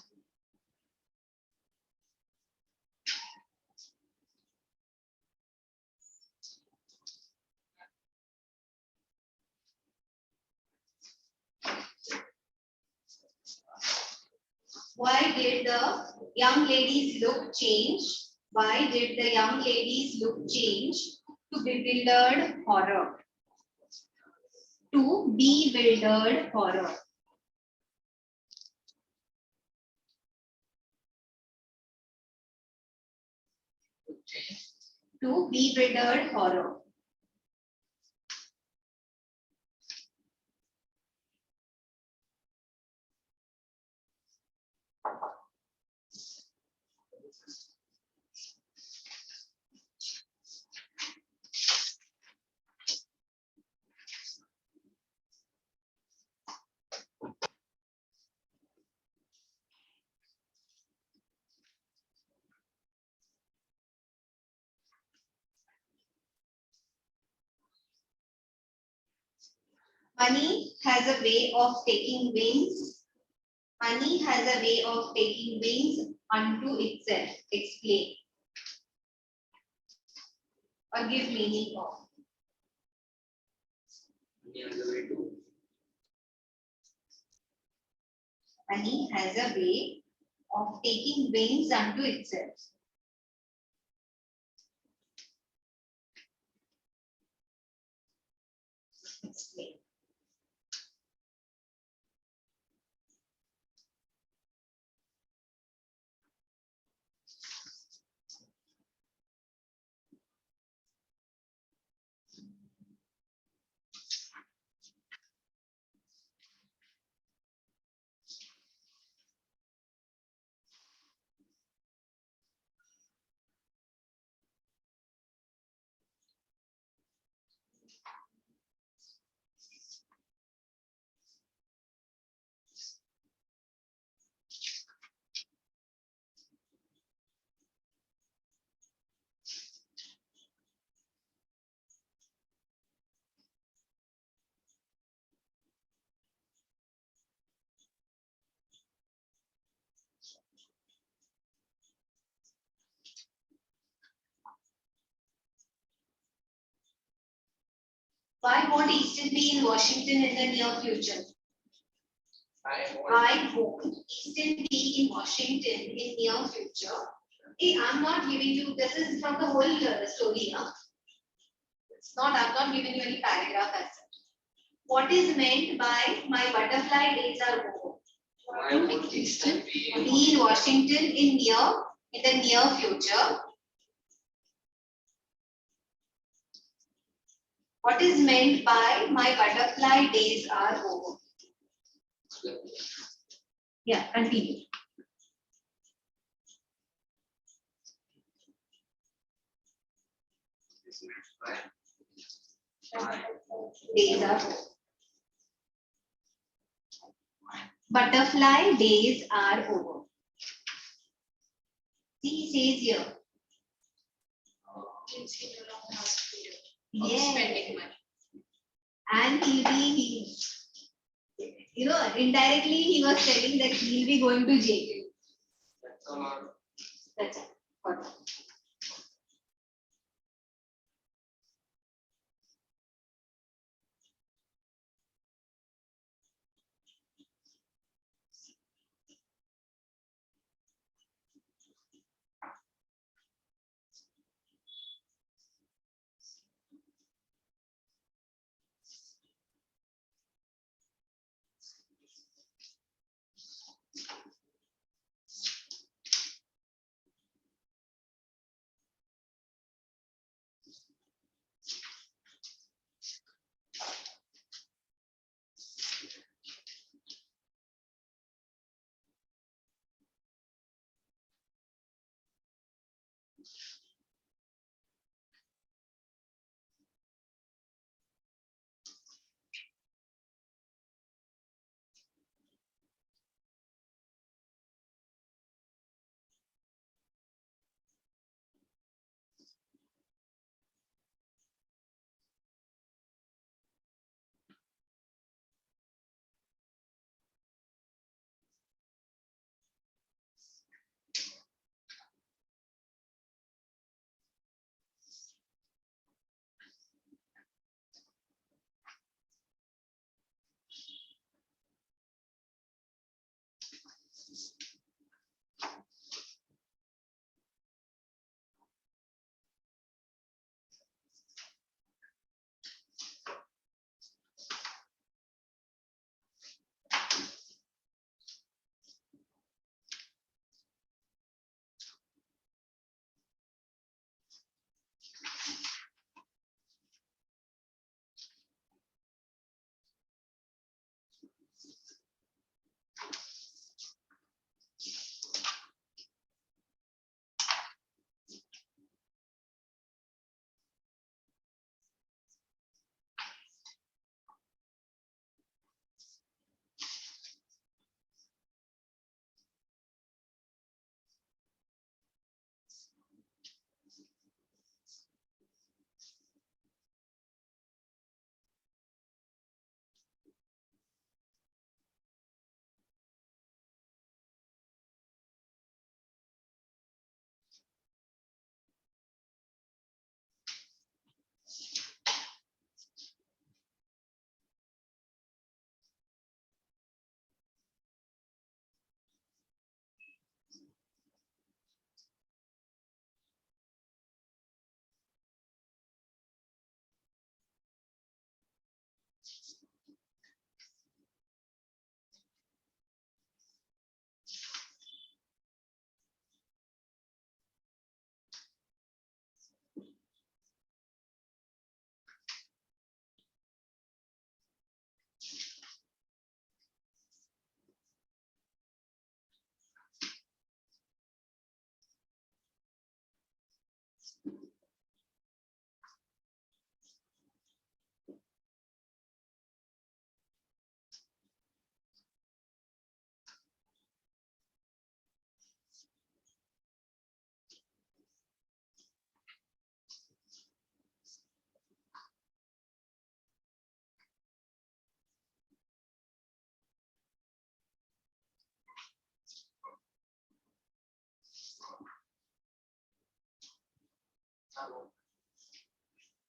Why did the young lady's look change? Why did the young lady's look change to bewildered horror? To bewildered horror. To bewildered horror. Money has a way of taking wings. Money has a way of taking wings unto itself. Explain. Or give meaning of. Money has a way of taking wings unto itself. Explain. Why won't Eastern be in Washington in the near future? Why won't Eastern be in Washington in near future? Hey, I'm not giving you, this is from the whole story. Huh? It's not, I'm not giving you any paragraph as such. What is meant by my butterfly days are over?
Why would Eastern be
Be in Washington in the near future. What is meant by my butterfly days are over? Yeah, continue. Days are over. Butterfly days are over. See, he says here.
Means he no longer has freedom of
Yes.
spending money.
And indirectly he was telling that he'll be going to jail. That's it.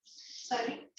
Sorry.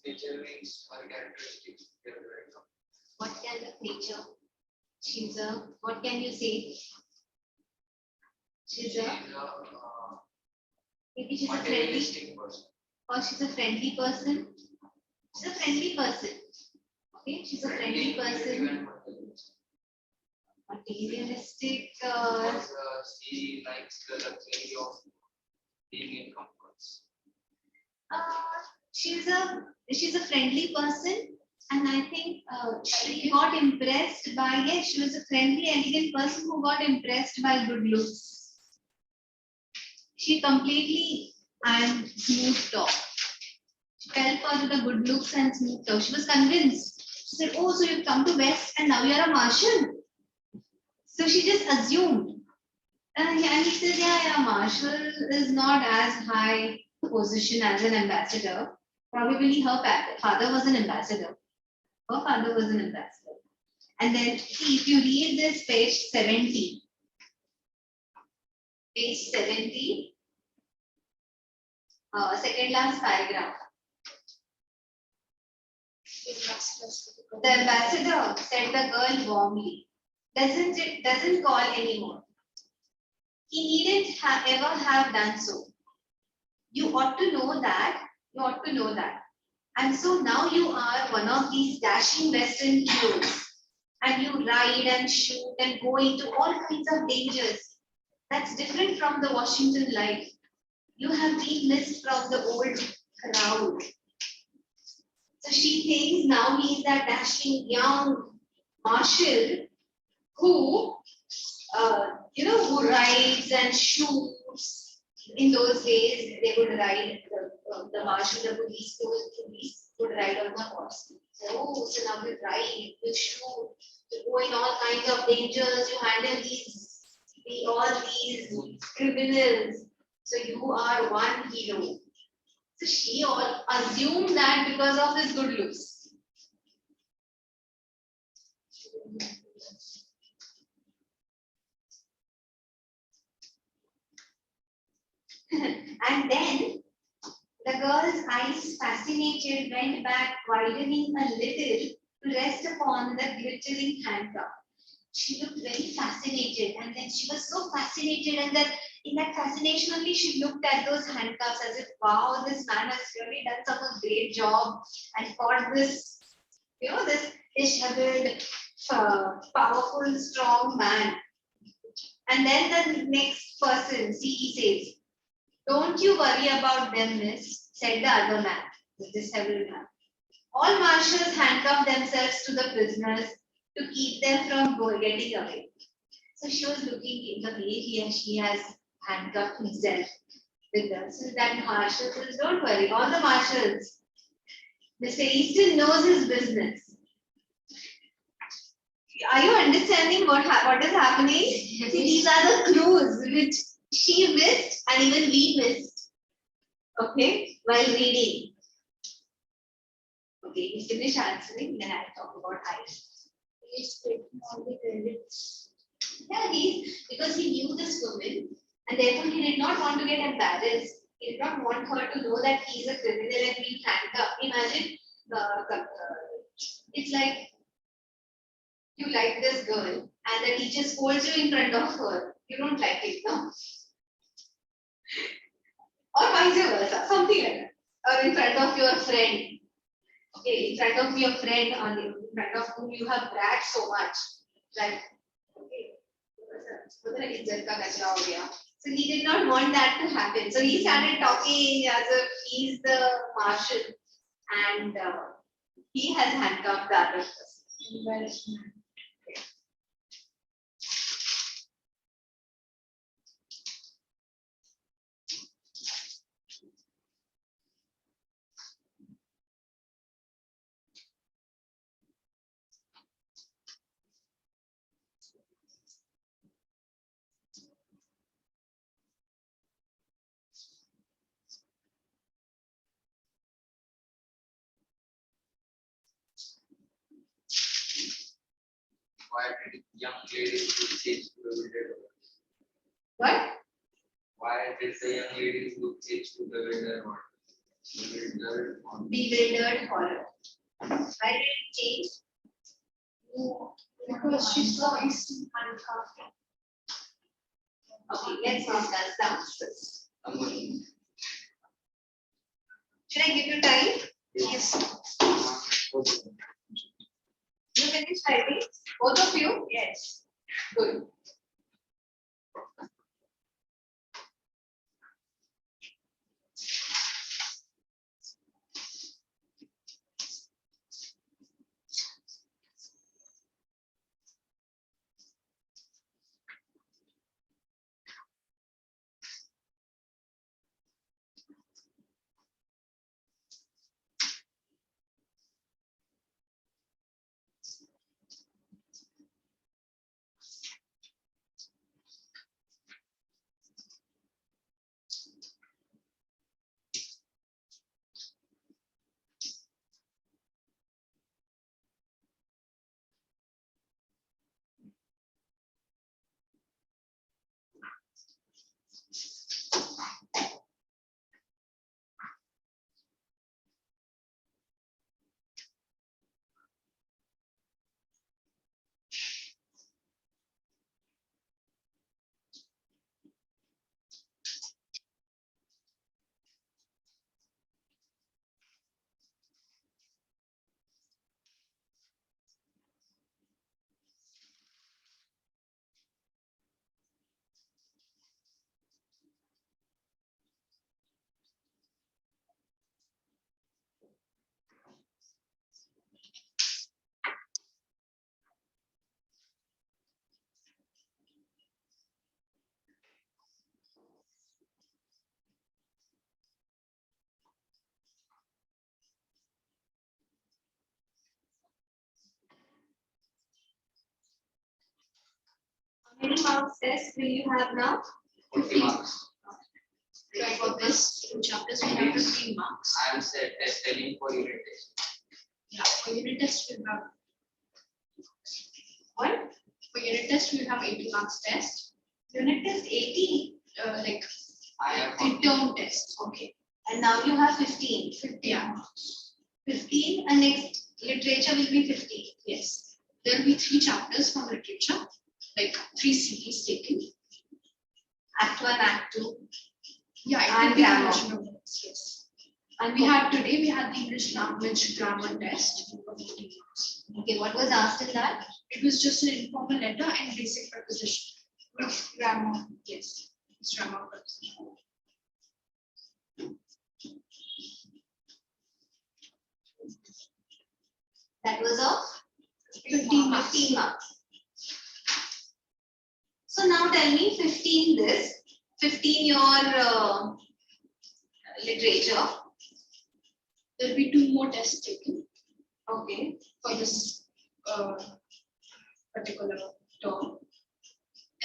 Nature means her characteristics.
What kind of nature? She's a, what can you say? She's a, maybe she's a friendly,
materialistic person.
or she's a friendly person. She's a friendly person. Okay, she's a friendly person. Materialistic.
Because she likes the luxury of being in comforts.
She's a friendly person, and I think she got impressed by, yes, she was a friendly, elegant person who got impressed by good looks. She completely and smooth talk. She fell for the good looks and smooth talk. She was convinced. She said, "Oh, so you've come to West and now you're a Marshal." So she just assumed. And he said, yeah, Marshal is not as high position as an ambassador. Probably her father was an ambassador. Her father was an ambassador. And then see, if you read this page 70, second last paragraph. The ambassador, said the girl warmly, doesn't call anymore. He needn't ever have done so. You ought to know that. You ought to know that. And so now you are one of these dashing Western heroes, and you ride and shoot and go into all kinds of dangers. That's different from the Washington life. You have been missed from the old crowd. So she thinks now he is that dashing young marshal who, who rides and shoots. In those days, they would ride, the marshal, the police would ride on the horse. So now you ride, you shoot, you go in all kinds of dangers, you handle these all these criminals. So you are one hero. So she all assumed that because of his good looks. And then the girl's eyes, fascinated, went back, widening a little to rest upon the glittering handcuff. She looked very fascinated, and then she was so fascinated, and then in that fascination only she looked at those handcuffs as if, wow, this man has really done some great job and got this, this disheveled, powerful, strong man. And then the next person, CE says, "Don't you worry about them, miss," said the other man, the disheveled man. "All marshals handcuff themselves to the prisoners to keep them from getting away." So she was looking in the way she has handcuffed himself with them. So that marshal says, "Don't worry, all the marshals, Mr. Easton knows his business." Are you understanding what is happening? See, these are the clues which she missed and even we missed. Okay, while reading. Okay, you finish answering, then I'll talk about ICE.
He's taking all the credits.
Yeah, because he knew this woman and therefore he did not want to get embarrassed. He did not want her to know that he is a criminal and being handcuffed. Imagine, it's like you like this girl and the teacher scolds you in front of her. You don't like it, no? Or vice versa, something like that. Or in front of your friend. Okay, in front of your friend, or in front of whom you have bragged so much. Like, okay, so he did not want that to happen. So he started talking as if he's the marshal and he has handcuffed the other person.
Why did young ladies look changed to bewildered?
What?
Why did the young ladies look changed to bewildered?
Bewildered horror. Why did it change?
Because she saw Easton handcuffed.
Okay, let's discuss the answers. Should I give you time?
Yes.
You finished writing? Both of you? Yes. Good. marks test will you have now?
40 marks.
So for this two chapters, we have 15 marks.
I am telling for unit test.
Yeah, for unit test, we have
What?
for unit test, we have 80 marks test.
Unit test 80.
Like
I have
the term test.
Okay. And now you have 15.
Yeah.
15 and next literature will be 15.
Yes. There will be 3 chapters from literature, like 3 series taken.
Act 1, Act 2.
Yeah, it
And
could be a
grammar.
version of this, yes.
And
We had today, we had the English language grammar test for 15 marks.
okay, what was asked in that?
It was just an informal letter and basic preposition.
Which grammar?
Yes, it's grammar preposition.
That was of
15 marks.
15 marks. So now tell me 15 this, 15 your literature.
There will be 2 more tests taken
Okay.
for this particular term.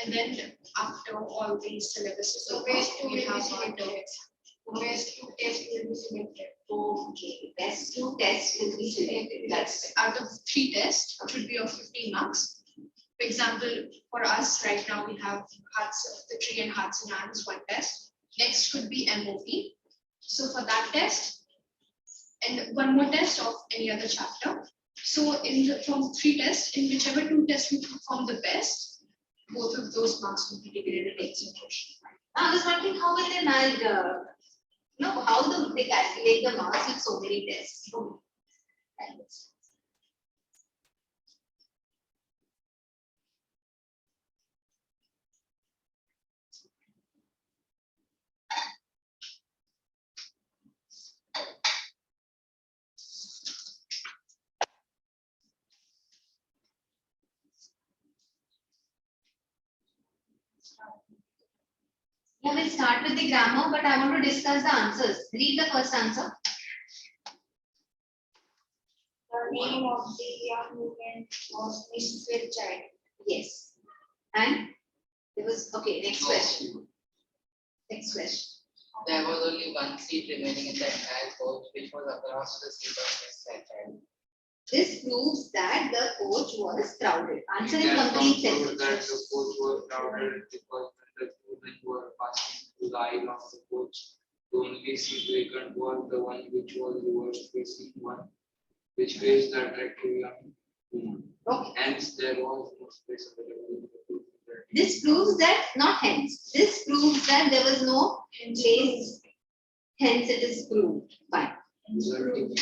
And then after all these syllabuses,
So
over,
best 2
we
will
have
be
our
selected.
term.
Best 2 tests will be selected. Okay, best 2 tests will be selected. That's
Out of 3 tests, it would be of 15 marks. For example, for us right now, we have hearts of the tree and hearts and hands, 1 test. Next could be MOP. So for that test, and 1 more test of any other chapter. So from 3 tests, in whichever 2 tests we perform the best, both of those marks will be divided in execution.
I was wondering how will they manage, how they calculate the marks with so many tests. Yeah, we'll start with the grammar, but I want to discuss the answers. Read the first answer.
The name of the young woman was Miss Fairchild.
Yes. And there was, okay, next question. Next question.
There was only 1 seat remaining in the entire coach, which was across the seat of Miss Fairchild.
This proves that the coach was crowded. Answer in
It can
complete
conclude that
sentence.
the coach was crowded because when the children were passing through the aisle of the coach, the only seat vacant was the one which was reversed facing one, which faced the attractive young woman.
Okay.
Hence, there was no space available in the coach.
This proves that, not hence, this proves that there was no place. Hence it is proved. Fine.
Resulting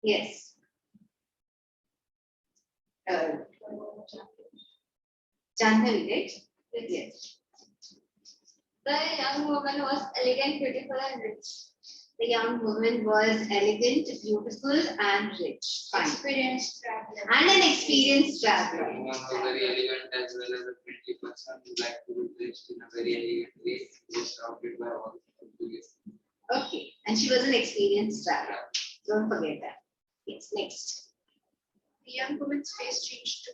Yes. Janhavi, right? Yes.
The young woman was elegant, beautiful, and rich.
The young woman was elegant, beautiful, and rich. Fine.
Experienced traveler.
And an experienced traveler.
woman was very elegant as well as a friendly person who liked to be dressed in a very elegant way, who was surrounded by all the guests.
Okay. And she was an experienced traveler. Don't forget that. Yes. Next.
The young woman's face changed to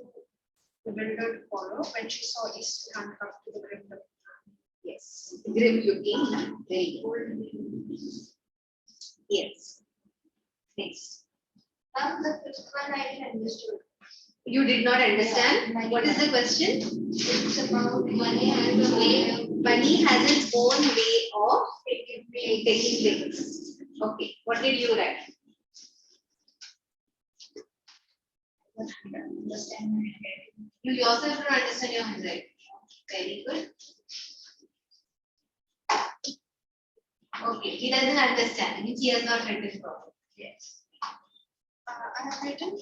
bewildered horror when she saw East handcuffed to the grim looking man.
Yes. Grim looking. Very good. Yes. Next.
The fifth one I didn't understood.
You did not understand?
Yeah,
What is the question?
It's about money and the way
Money has its own way of taking things. Okay. What did you write? You yourself don't understand your handwriting. Very good. Okay, he doesn't understand. Means he has not written properly. Yes.
I have written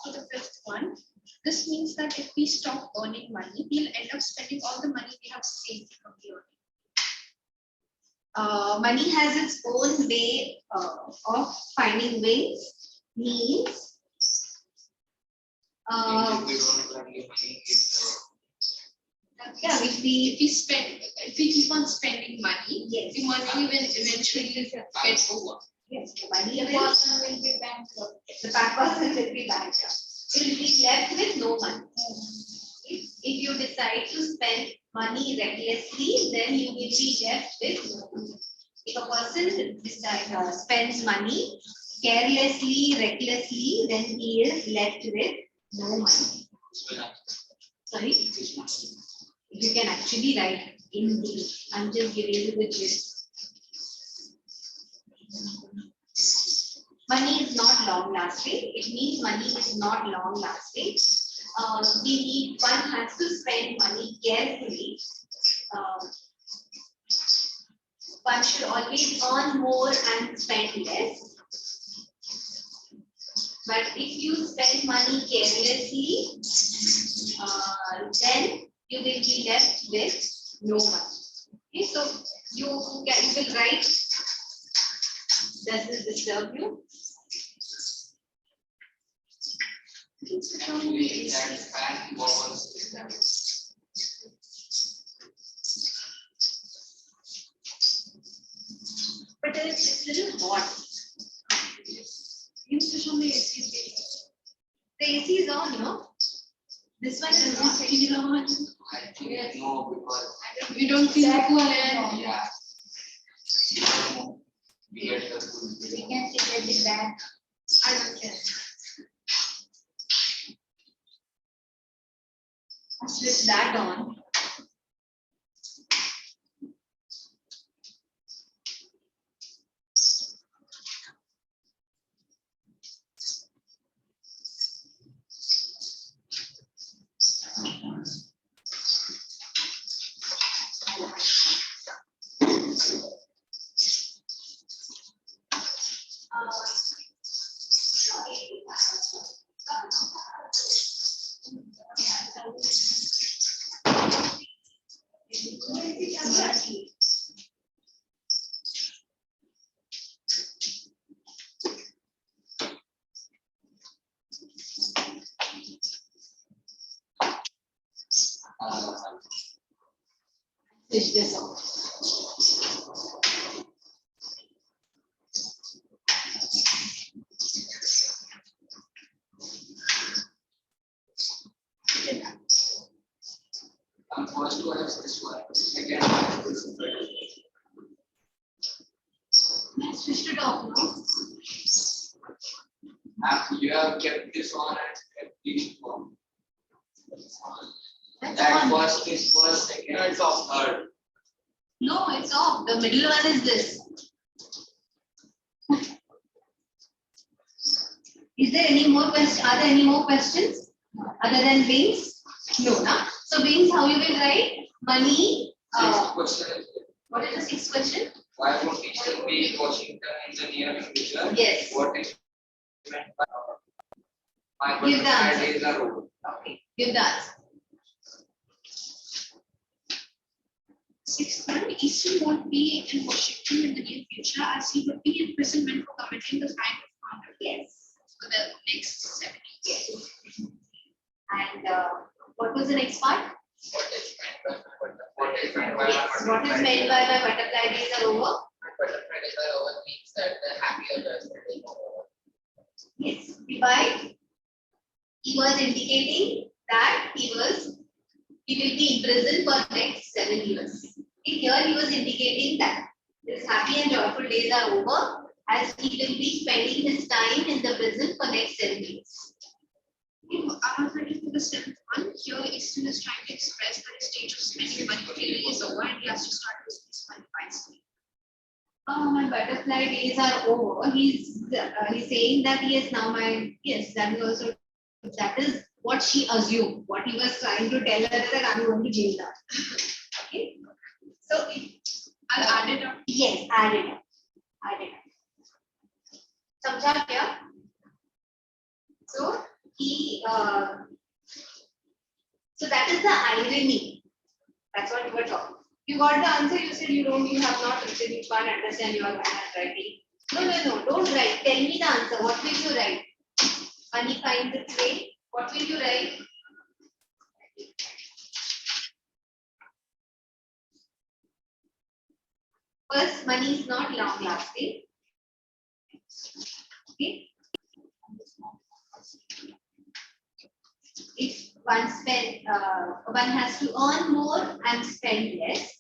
for the 5th one. This means that if we stop earning money, we'll end up spending all the money we have saved from the earning.
Money has its own way of finding wings. Means
If we don't earn any money,
yeah,
If we keep on spending money,
yes.
the money will eventually get over.
Yes, the money
the
will,
person will be bankrupt.
the back person will be bankrupt. will be left with no money. If you decide to spend money recklessly, then you will be left with no money. If a person spends money carelessly, recklessly, then he is left with no money. Sorry? You can actually write in the, I'm just giving you the gist. Money is not long lasting. It means money is not long lasting. One has to spend money carefully. One should always earn more and spend less. But if you spend money carelessly, then you will be left with no money. Okay, so you will write, does this disturb you?
Actually, that fan was damaged.
But it's a little hot.
You switch on the AC.
The AC is on, no? This one is not.
I think no, because
We don't feel the cool air.
yeah, we get the full.
We can take it back.
I don't care.
Switch that on. Switch this off.
First one is this one. Second one is this one.
Switch it off, no?
You have kept this on and kept this one.
That's
That
on.
first is first, second is third.
No, it's off. The middle one is this. Is there any more questions? Are there any more questions other than Bings? No, na? So Bings, how you will write? Money.
Sixth question is,
What is the sixth question?
why won't it still be in Washington in the near future?
Yes.
What is meant by my
Give the answer.
days are over?
Okay. Give the answer.
Sixth one, Easton won't be in Washington in the near future as he would be in imprisonment for committing the crime of murder.
Yes.
For the next 7 years.
And what was the next part?
What is meant by
Yes. What is meant by my butterfly days are over?
Butterfly days are over means that the happier days are over.
Yes. Why? He was indicating that he will be in prison for next 7 years. Here he was indicating that his happy and joyful days are over as he will be spending his time in the prison for next 7 years.
I was ready for the seventh one. Here, Easton is trying to express that his stage of spending money freely is over and he has to start using his money wisely.
Oh, my butterfly days are over. He's saying that yes, now that is also, that is what she assumed. What he was trying to tell her is that I'm going to jail now. Okay. So
I'll add it up.
yes, add it up. Add it up. समझा क्या? So so that is the irony. That's what you were talking. You got the answer. You said you have not written. You can't understand your handwriting. No. Don't write. Tell me the answer. What will you write? Money finds its way. What will you write? First, money is not long lasting. Okay. if one has to earn more and spend less.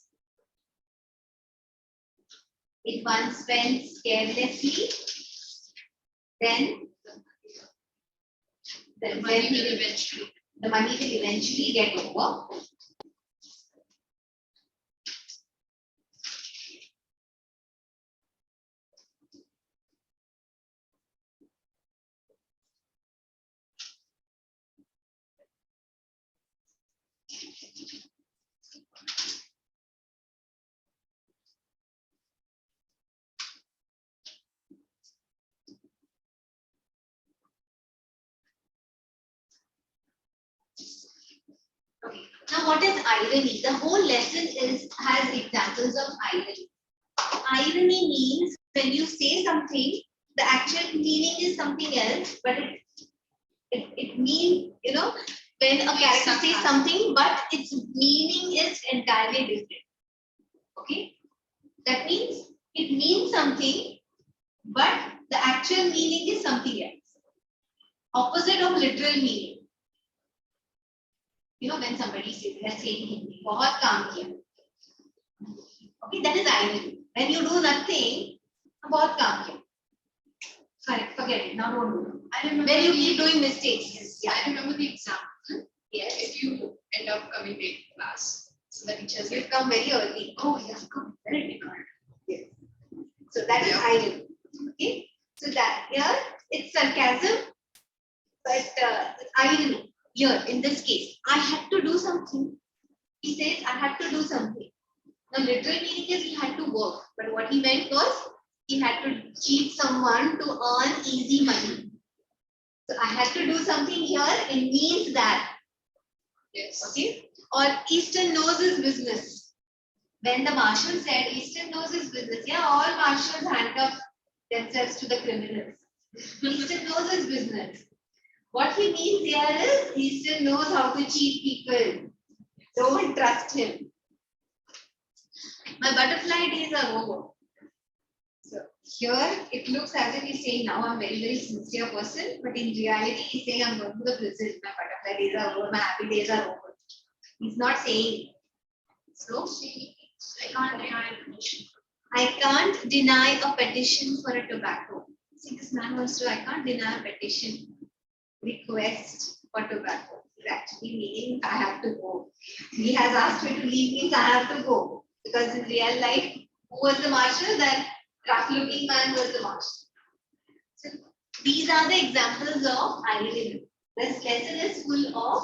If one spends carelessly, then the money will eventually get over. Okay. Now, what is irony? The whole lesson has examples of irony. Irony means when you say something, the actual meaning is something else, but it means, when a character says something, but its meaning is entirely different. Okay? That means it means something, but the actual meaning is something else. Opposite of literal meaning. When somebody says, let's say in Hindi, बहुत काम किया. Okay, that is irony. When you do nothing, बहुत काम किया. Sorry, forget it. Now don't do it. When you keep doing mistakes.
Yes, yeah. I remember the example.
Yes.
If you end up coming late to class, so the teacher
You
said,
come very early.
"Oh, you have come very early."
Yes. So that is irony. Okay. So that here it's sarcasm, but it's irony. Here in this case, I had to do something. He says I had to do something. Now literal meaning is he had to work, but what he meant was he had to cheat someone to earn easy money. So I had to do something here. It means that.
Yes.
Okay. Or Eastern knows his business. When the marshal said Eastern knows his business, yeah, all marshals handcuff themselves to the criminals. Eastern knows his business. What he means here is Eastern knows how to cheat people. Don't trust him. My butterfly days are over. So here it looks as if he's saying now I'm very, very sincere person, but in reality he's saying I'm going to the prison. My butterfly days are over, my happy days are over. He's not saying. So
I can't deny a petition.
I can't deny a petition for a tobacco. See, this man wants to, I can't deny a petition. Request for tobacco. It's actually meaning I have to go. He has asked me to leave, means I have to go. Because in real life, who was the marshal? That rough looking man was the marshal. So these are the examples of irony. This lesson is full of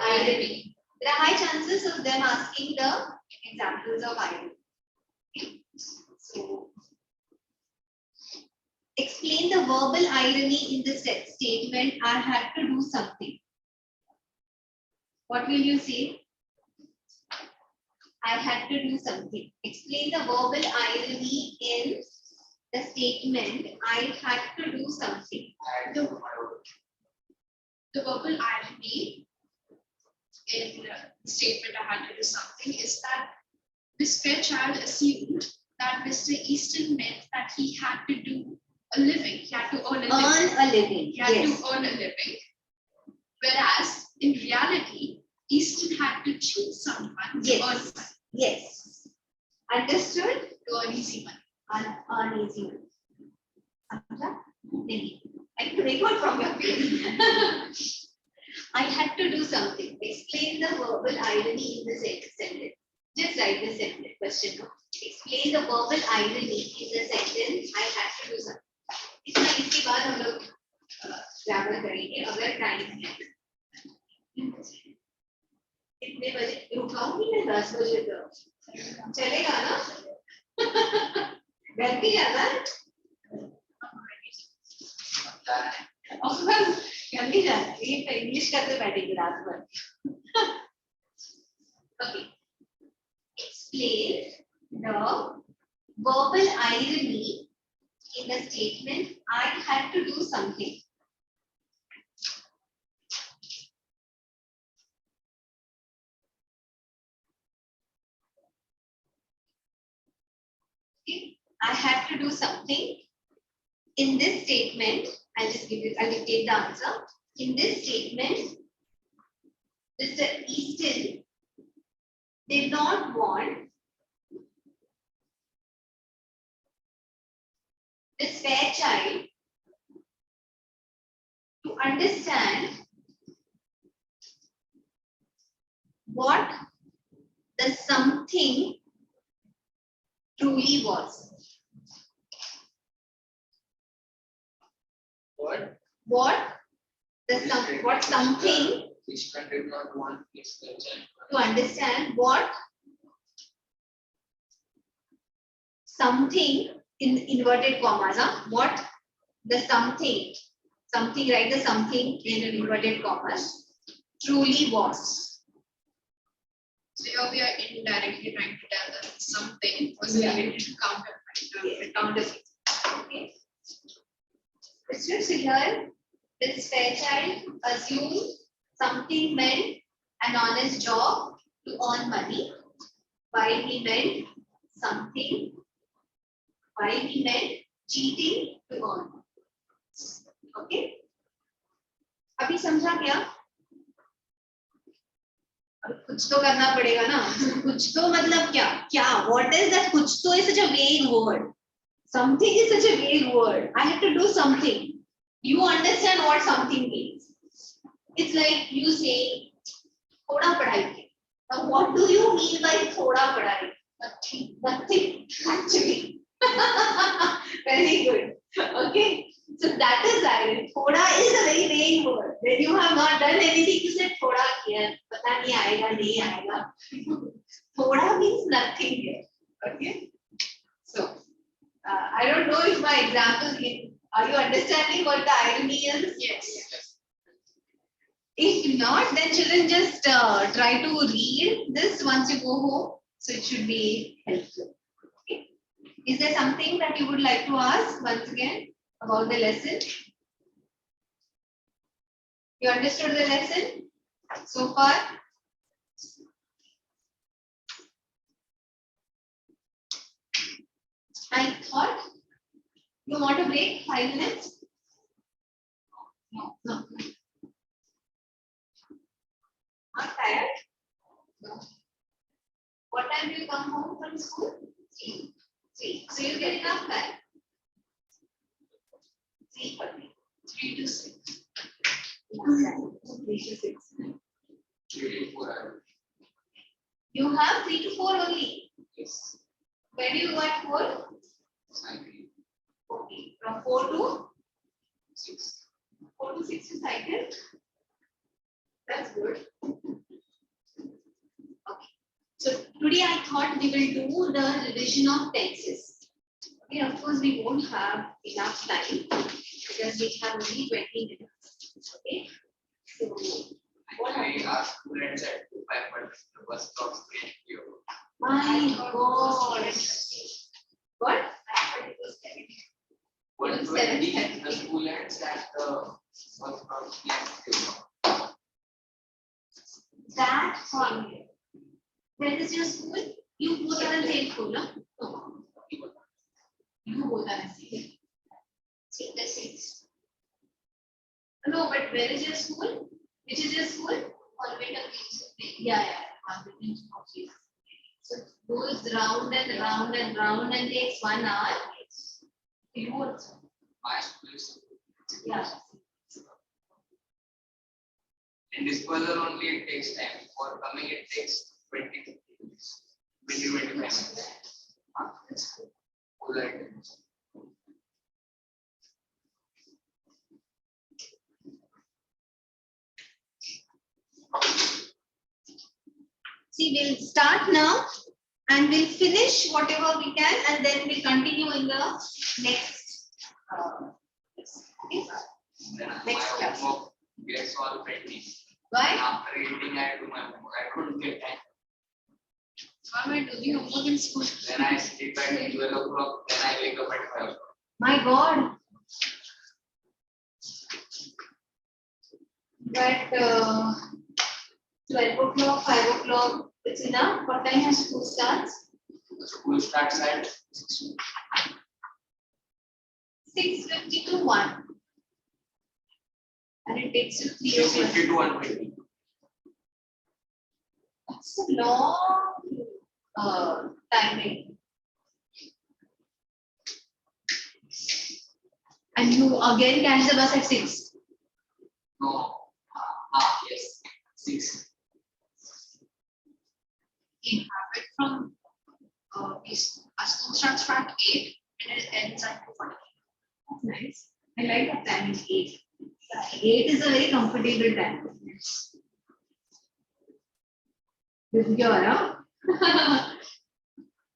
irony. There are high chances of them asking the examples of irony. Okay. So explain the verbal irony in the statement, I had to do something. What will you say? I had to do something. Explain the verbal irony in the statement, I had to do something.
The verbal irony in the statement I had to do something is that Mr. Child assumed that Mr. Easton meant that he had to do a living. He had to earn a living.
Earn a living.
He had
Yes.
to earn a living. Whereas in reality, Easton had to cheat someone to earn
Yes.
money,
Yes. Understood?
to earn easy money.
Uneasy. I can record from your face. I had to do something. Explain the verbal irony in the sentence. Just write the sentence question. Explain the verbal irony in the sentence. I had to do something. इसके बाद हम लोग grammar करेंगे अगर time है कितने बजे उठाऊंगी मैं 10 बजे तक चलेगा ना घर भी जाना घर भी जाना ये इंग्लिश करते बैठेंगे रात भर okay explain the verbal irony in the statement, I had to do something. Okay. I had to do something. In this statement, I'll take the answer. In this statement, Mr. Easton did not want Miss Fairchild to understand what the something truly was. What what something
Krishna did not want his child
to understand what something in inverted commas, what the something, write the something in inverted commas, truly was.
So here we are indirectly trying to tell that something was related to counterfeit.
Okay. Students, here, this Fairchild assumed something meant an honest job to earn money, while he meant something, while he meant cheating to earn. Okay? अभी समझा क्या? अब कुछ तो करना पड़ेगा ना. कुछ तो मतलब क्या? क्या? What is that? कुछ तो is such a vague word. Something is such a vague word. I have to do something. You understand what something means. It's like you say, thoda padhai ki. Now, what do you mean by thoda padhai? Nothing. Nothing. Actually. Very good. Okay. So that is right. Thoda is a very vague word. When you have not done anything, you say thoda kiya. Pata nahi aayega, nahi aayega. Thoda means nothing here. Okay. So. I don't know if my examples, are you understanding what the irony is?
Yes.
If not, then children just try to read this once you go home. So it should be helpful. Okay. Is there something that you would like to ask once again about the lesson? You understood the lesson so far? I thought you want to break 5 minutes? No. Not tired? No. What time do you come home from school? 3. So you get enough time? 3:30. 3 to 6. 3 to 6.
3 to 4 hours.
You have 3 to 4 only.
Yes.
Where do you go at 4?
Cycle.
Okay. From 4 to
6.
4 to 6 to cycle. That's good. Okay. So today I thought we will do the revision of tenses. Okay, of course we won't have enough time because we have only 20 minutes. Okay. So what
I asked students at 2 5 but the bus stops in here.
my God. What?
What
It was
20
7:30.
the school ends at the bus stops in
That one. Where is your school? You both are in the same school, no? No. You both are in the same. The 6. No, but where is your school? Which is your school? Yeah. So it goes round and round and round and takes 1 hour. You also.
my school is
Yeah.
in disposal only it takes time. For coming it takes 20 minutes. 25 minutes.
That's good.
All right.
See, we'll start now and we'll finish whatever we can and then we'll continue in the next. Okay.
Then
Next
my
class.
homework gets all pending.
Why?
After eating, I do my homework. I don't get time.
How am I doing homework in school?
Then I sleep at 12 o'clock. Then I wake up at 5 o'clock.
My God. But 12 o'clock, 5 o'clock, it's enough. What time your school starts?
The school starts at 6.
6:50 to 1. And it takes you 3
6:50
o'clock.
to 1:20.
It's a long timing. And you again catch the bus at 6.
No. Yes. 6.
We have it from our school starts from 8 and it ends at 2:40.
That's nice. I like that timing 8. 8 is a very comfortable time. Secure, huh?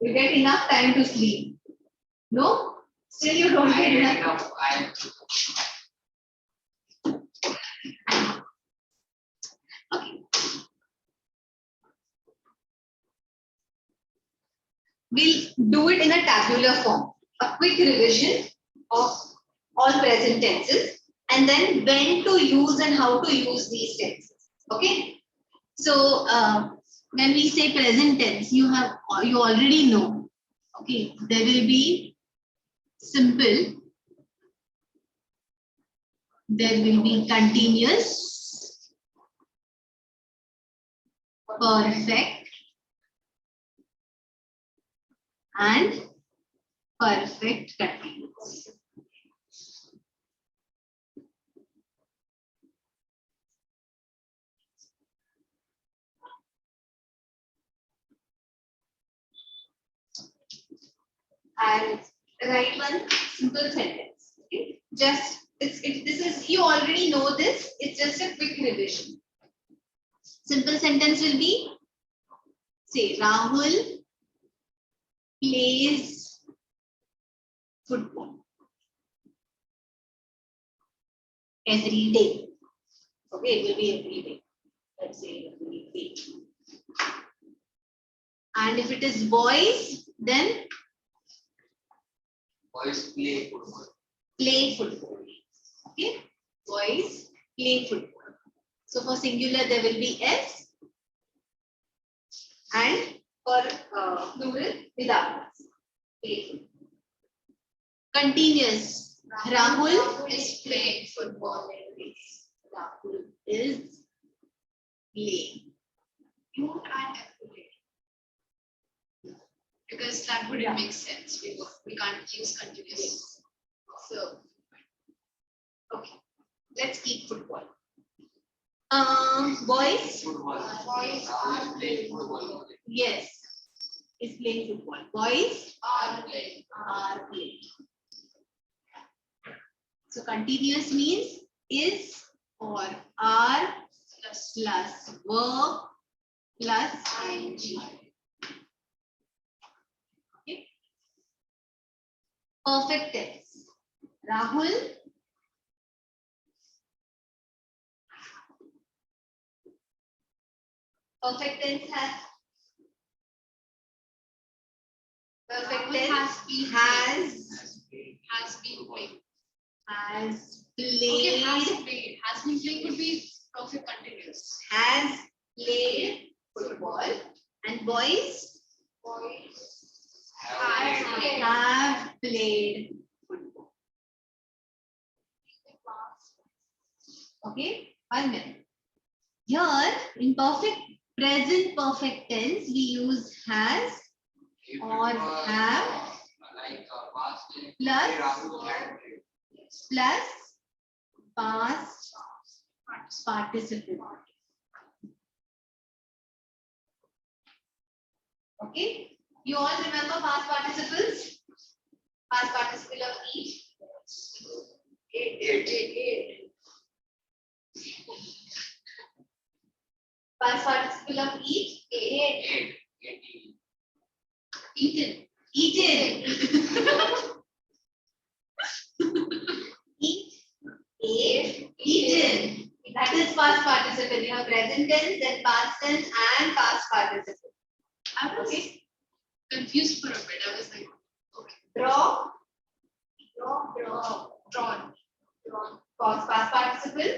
You get enough time to sleep. No? Still you don't get enough. Okay. We'll do it in a tabular form. A quick revision of all present tenses and then when to use and how to use these tenses. Okay. So when we say present tense, you already know. Okay, there will be simple, there will be continuous, perfect, and perfect continuous. And write one simple sentence. Okay? Just this is you already know this. It's just a quick revision. Simple sentence will be say Rahul plays football every day. Okay, it will be every day. Let's say every day. And if it is boys, then
Boys play football.
play football. Okay, boys play football. So for singular there will be S, and for plural without S. Play football. Continuous. Rahul
is playing football.
Rahul is playing.
You won't add every day. Because that wouldn't make sense. We can't use continuous. So
Okay, let's keep football. Boys.
Football. Rahul is playing football.
Yes, is playing football. Boys
are playing.
are playing. So continuous means is or are plus verb plus ing. Okay. Perfect tense. Rahul perfect tense has perfect tense has
been playing.
has
Okay, has
played
played. Has been playing would be perfect continuous.
has played football and boys have played football. Okay, 1 minute. Here in present perfect tense we use has
If it
or
was,
have
like past tense,
plus
Rahul had played.
plus past participle. Okay, you all remember past participles? Past participle of each? Eight. Past participle of each? Eight. Eaten. Eat. Ate. Eaten. That is past participle. You have present tense, then past tense, and past participle.
I was confused for a bit. I was like, okay.
Drawn. Past participle.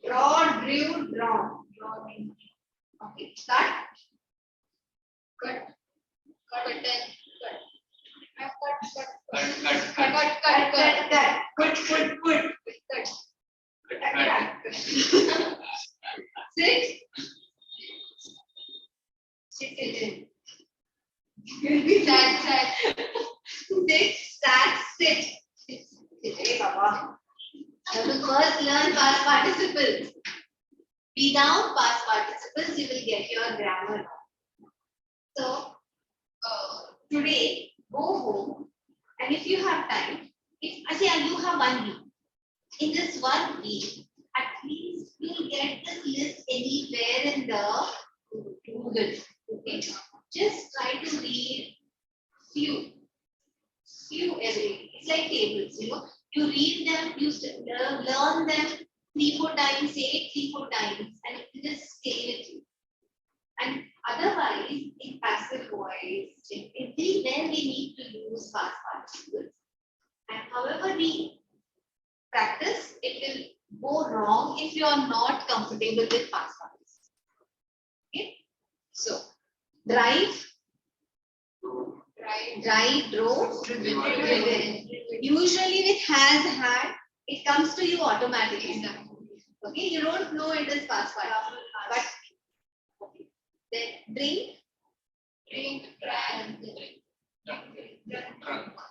Draw, drew, drawn. Okay, start.
Cut.
Sit. Sit. You'll be sad. Sit, sat, sit. Hey, Baba. You have to first learn past participles. Without past participles, you will get your grammar. So, today, go home, and if you have time, if I say you have 1 week, in this 1 week, at least you'll get this list anywhere in the Google. Okay, just try to read few every day. It's like tables, You read them, learn them 3-4 times, say it 3-4 times, and it will just stay with you. And otherwise, in passive voice, everywhere we need to use past participles. And however we practice, it will go wrong if you are not comfortable with past participles. Okay? So, drive, drove, driven. Usually with has, had, it comes to you automatically. Okay, you don't know it is past participle. But then drink,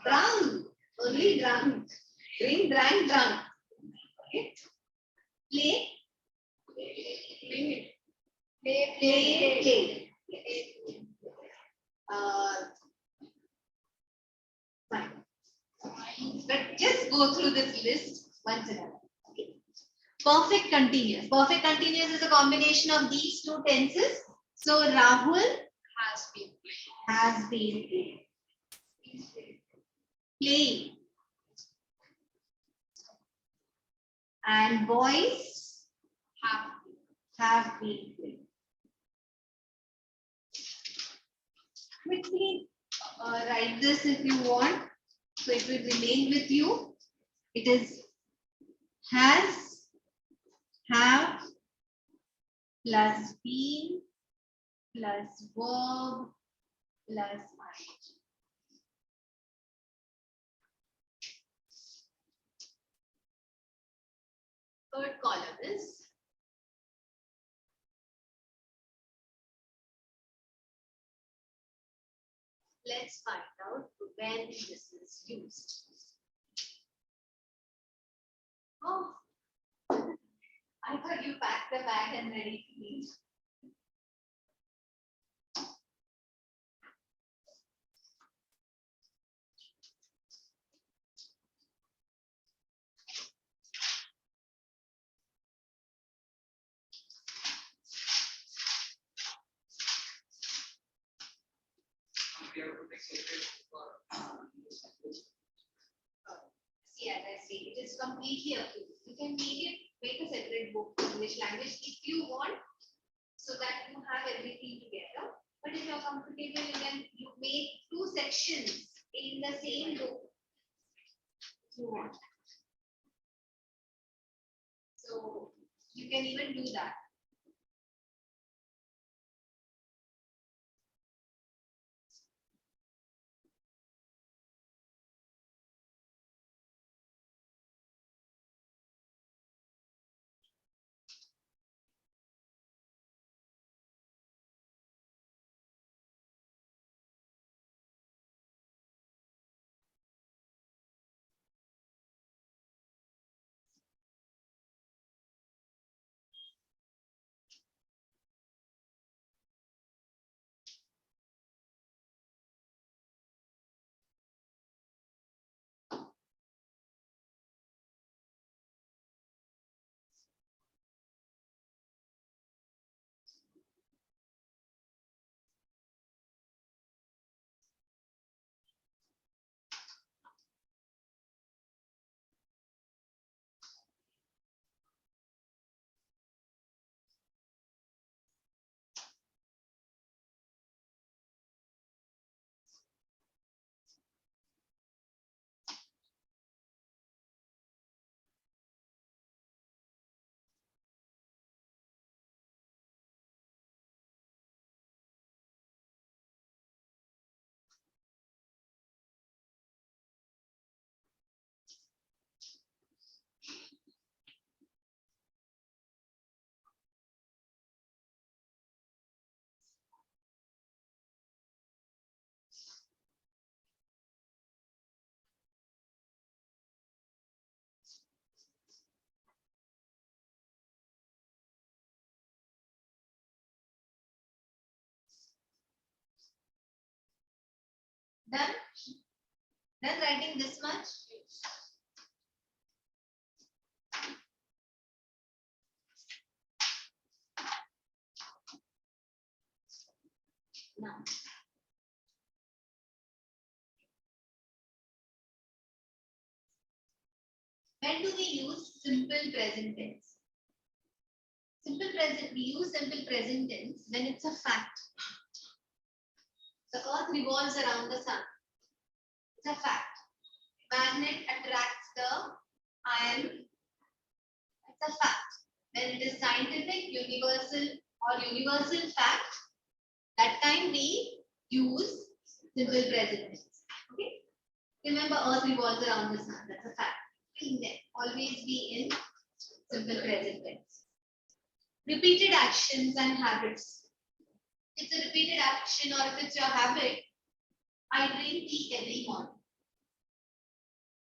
drunk, only drunk. Drink, drank, drunk. Okay. Play. Fine. But just go through this list once in a while. Okay. Perfect continuous. Perfect continuous is a combination of these two tenses. So Rahul has been playing. And boys have been playing. Quickly write this if you want. So it will remain with you. It is has, have, plus been, plus verb, plus ing. Third column is let's find out when this is used. Oh, I thought you packed the bag and ready to leave.
We have to take separate for this language.
See, as I say, it is completely up to you. You can make a separate book for English language if you want, so that you have everything together. But if you're comfortable, you make 2 sections in the same book. If you want. So you can even do that. Done? Done writing this much? Now. When do we use simple present tense? We use simple present tense when it's a fact. The earth revolves around the sun. It's a fact. Magnet attracts the iron. It's a fact. When it is scientific, universal fact, that time we use simple present tense. Okay. Remember, earth revolves around the sun. That's a fact. Always be in simple present tense. Repeated actions and habits. It's a repeated action, or if it's your habit, I drink tea every morning.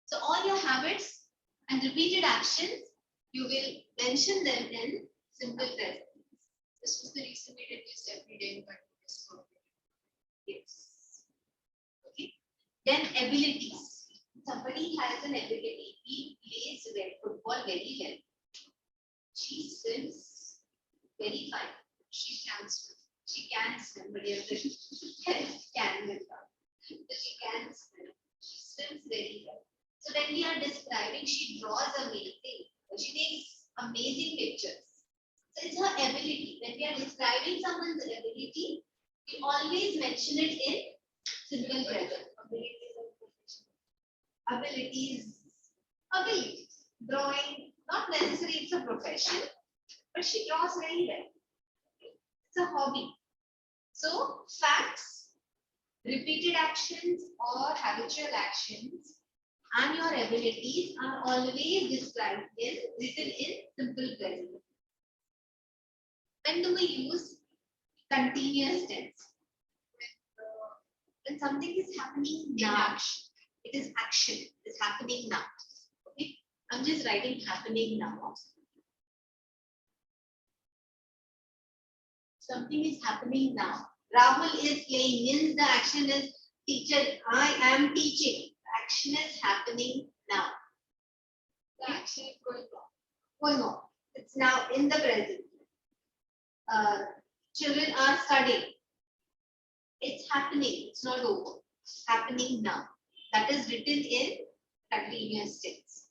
So all your habits and repeated actions, you will mention them in simple present.
This was the reason we did this every day in continuous flow.
Yes. Okay. Then abilities. Somebody has an ability. He plays football very well. She swims very fine. She can swim. She can swim, but you have to can with her. So she can swim. She swims very well. So when we are describing, she draws amazing. She takes amazing pictures. So it's her ability. When we are describing someone's ability, we always mention it in simple present. Abilities. Drawing, not necessarily it's a profession, but she draws very well. It's a hobby. So facts, repeated actions or habitual actions and your abilities are always described written in simple present. When do we use continuous tense? When something is happening now. It is action. It is happening now. Okay. I'm just writing happening now. Something is happening now. Rahul is playing. Means the action is teacher. I am teaching. The action is happening now.
The action is going on.
Going on. It's now in the present. Children are studying. It's happening. It's not over. It's happening now. That is written in continuous tense.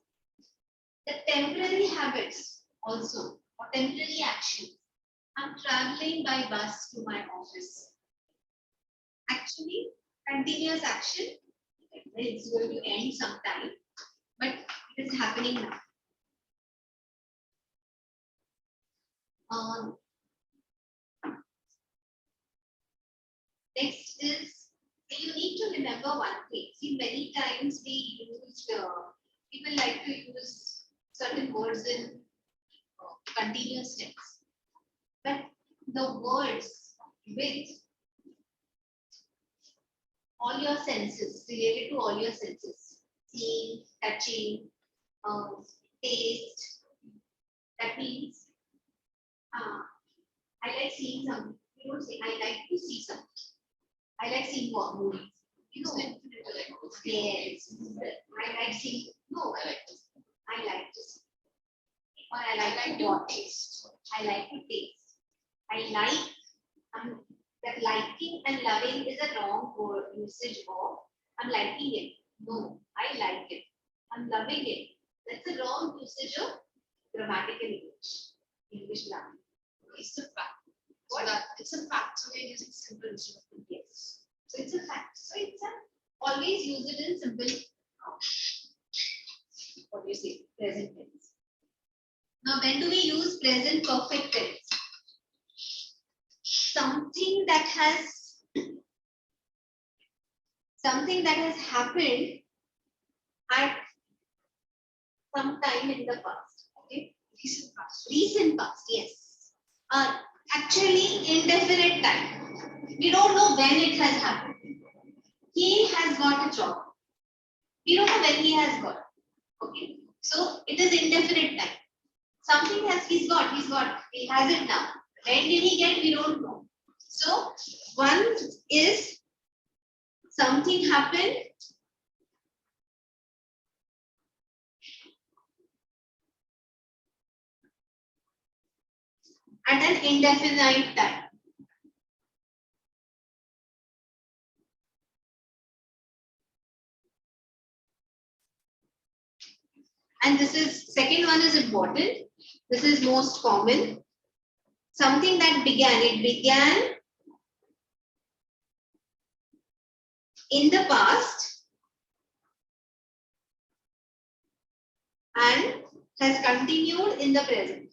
The temporary habits also, or temporary actions. I'm traveling by bus to my office. Actually, continuous action. It's going to end sometime, but it is happening now. Next is, you need to remember one thing. See, many times we used, people like to use certain words in continuous tense. But the words with all your senses, related to all your senses, seeing, touching, taste, that means, I like seeing something. You don't say, I like to see something. I like seeing what movies. You know, yes. I like seeing. No, I like to see. Or I like to watch. I like to taste. I like. That liking and loving is a wrong word usage of. I'm liking it. No, I like it. I'm loving it. That's a wrong usage of grammatical English language.
It's a fact.
What?
It's a fact. So we're using simple instead of
Yes. So it's a fact. So it's a always use it in simple. What do you say? Present tense. Now, when do we use present perfect tense? Something that has happened at some time in the past. Okay.
recent past.
Recent past. Yes. Actually, indefinite time. We don't know when it has happened. He has got a job. We don't know when he has got. Okay. So it is indefinite time. Something has he has it now. When did he get? We don't know. So one is something something happened, at an indefinite time. And this is, second one is important. This is most common. Something that began, it began in the past and has continued in the present.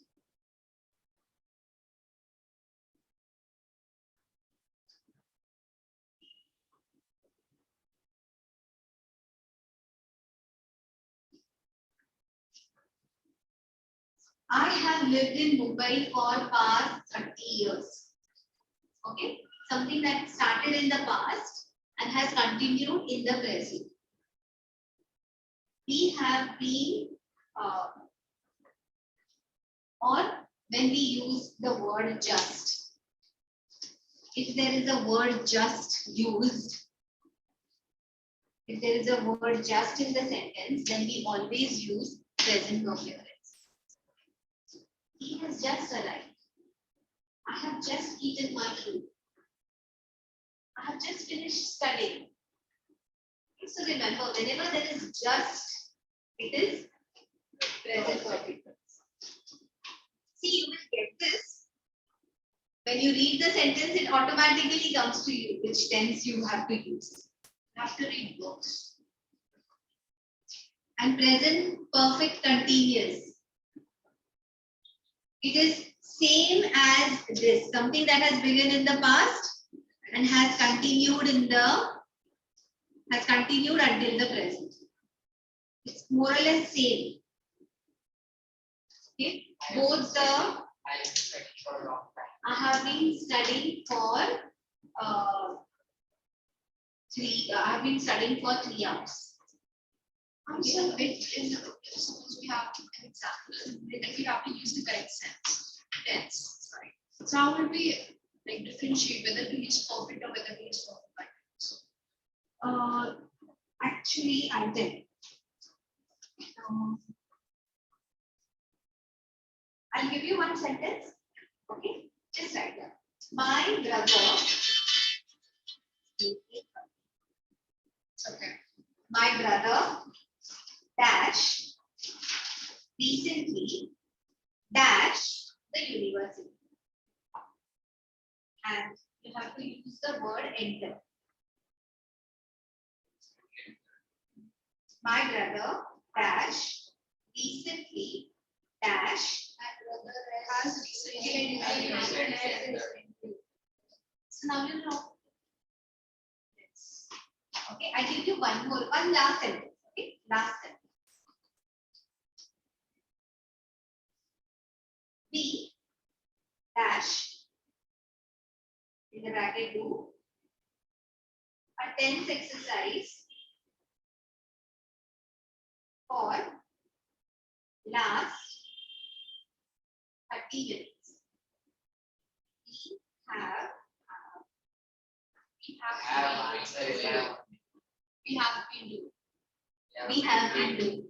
I have lived in Mumbai for past 30 years. Okay, something that started in the past and has continued in the present. We have been, or when we use the word just. If there is a word just used, if there is a word just in the sentence, then we always use present perfect tense. He has just arrived. I have just eaten my food. I have just finished studying. So remember, whenever there is just, it is present perfect tense. See, you will get this. When you read the sentence, it automatically comes to you which tense you have to use. You have to read books. And present perfect continuous. It is same as this, something that has begun in the past and has continued until the present. It's more or less same. Okay, both the I have been studying for 3 hours.
I'm so bit in suppose we have an example, and then we have to use the correct tense. Sorry. So how will we like differentiate whether to use perfect or whether to use perfect?
Actually, I did. I'll give you one sentence. Okay, just write down. My brother.
Okay.
My brother dash recently dash the university. And you have to use the word enter. My brother dash recently dash has recently. So now you know. Yes. Okay, I give you one last sentence. Okay, last sentence. We dash in the bracket do a tense exercise for last 30 minutes. We have been doing.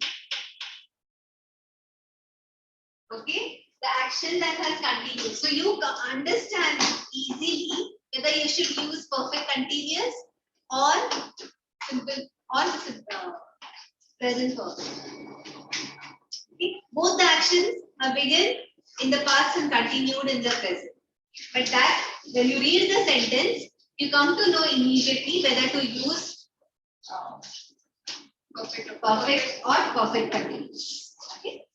Okay, the action that has continued. So you understand easily whether you should use perfect continuous or simple or present perfect. Okay, both the actions are begun in the past and continued in the present. But that when you read the sentence, you come to know immediately whether to use perfect or perfect continuous. Okay.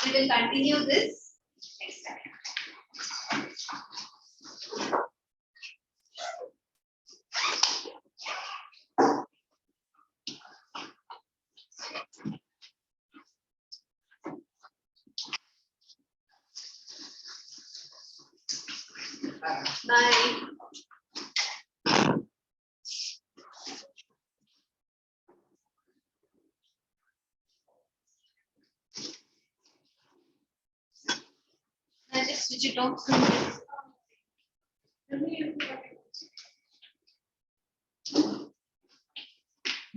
We will continue this next time. Bye. I just switch it off.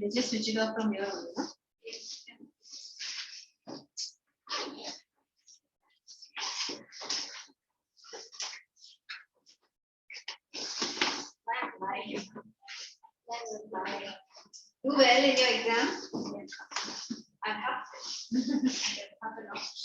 Let's just switch it off from here only, no? Do well in your exam. I have to. I have enough.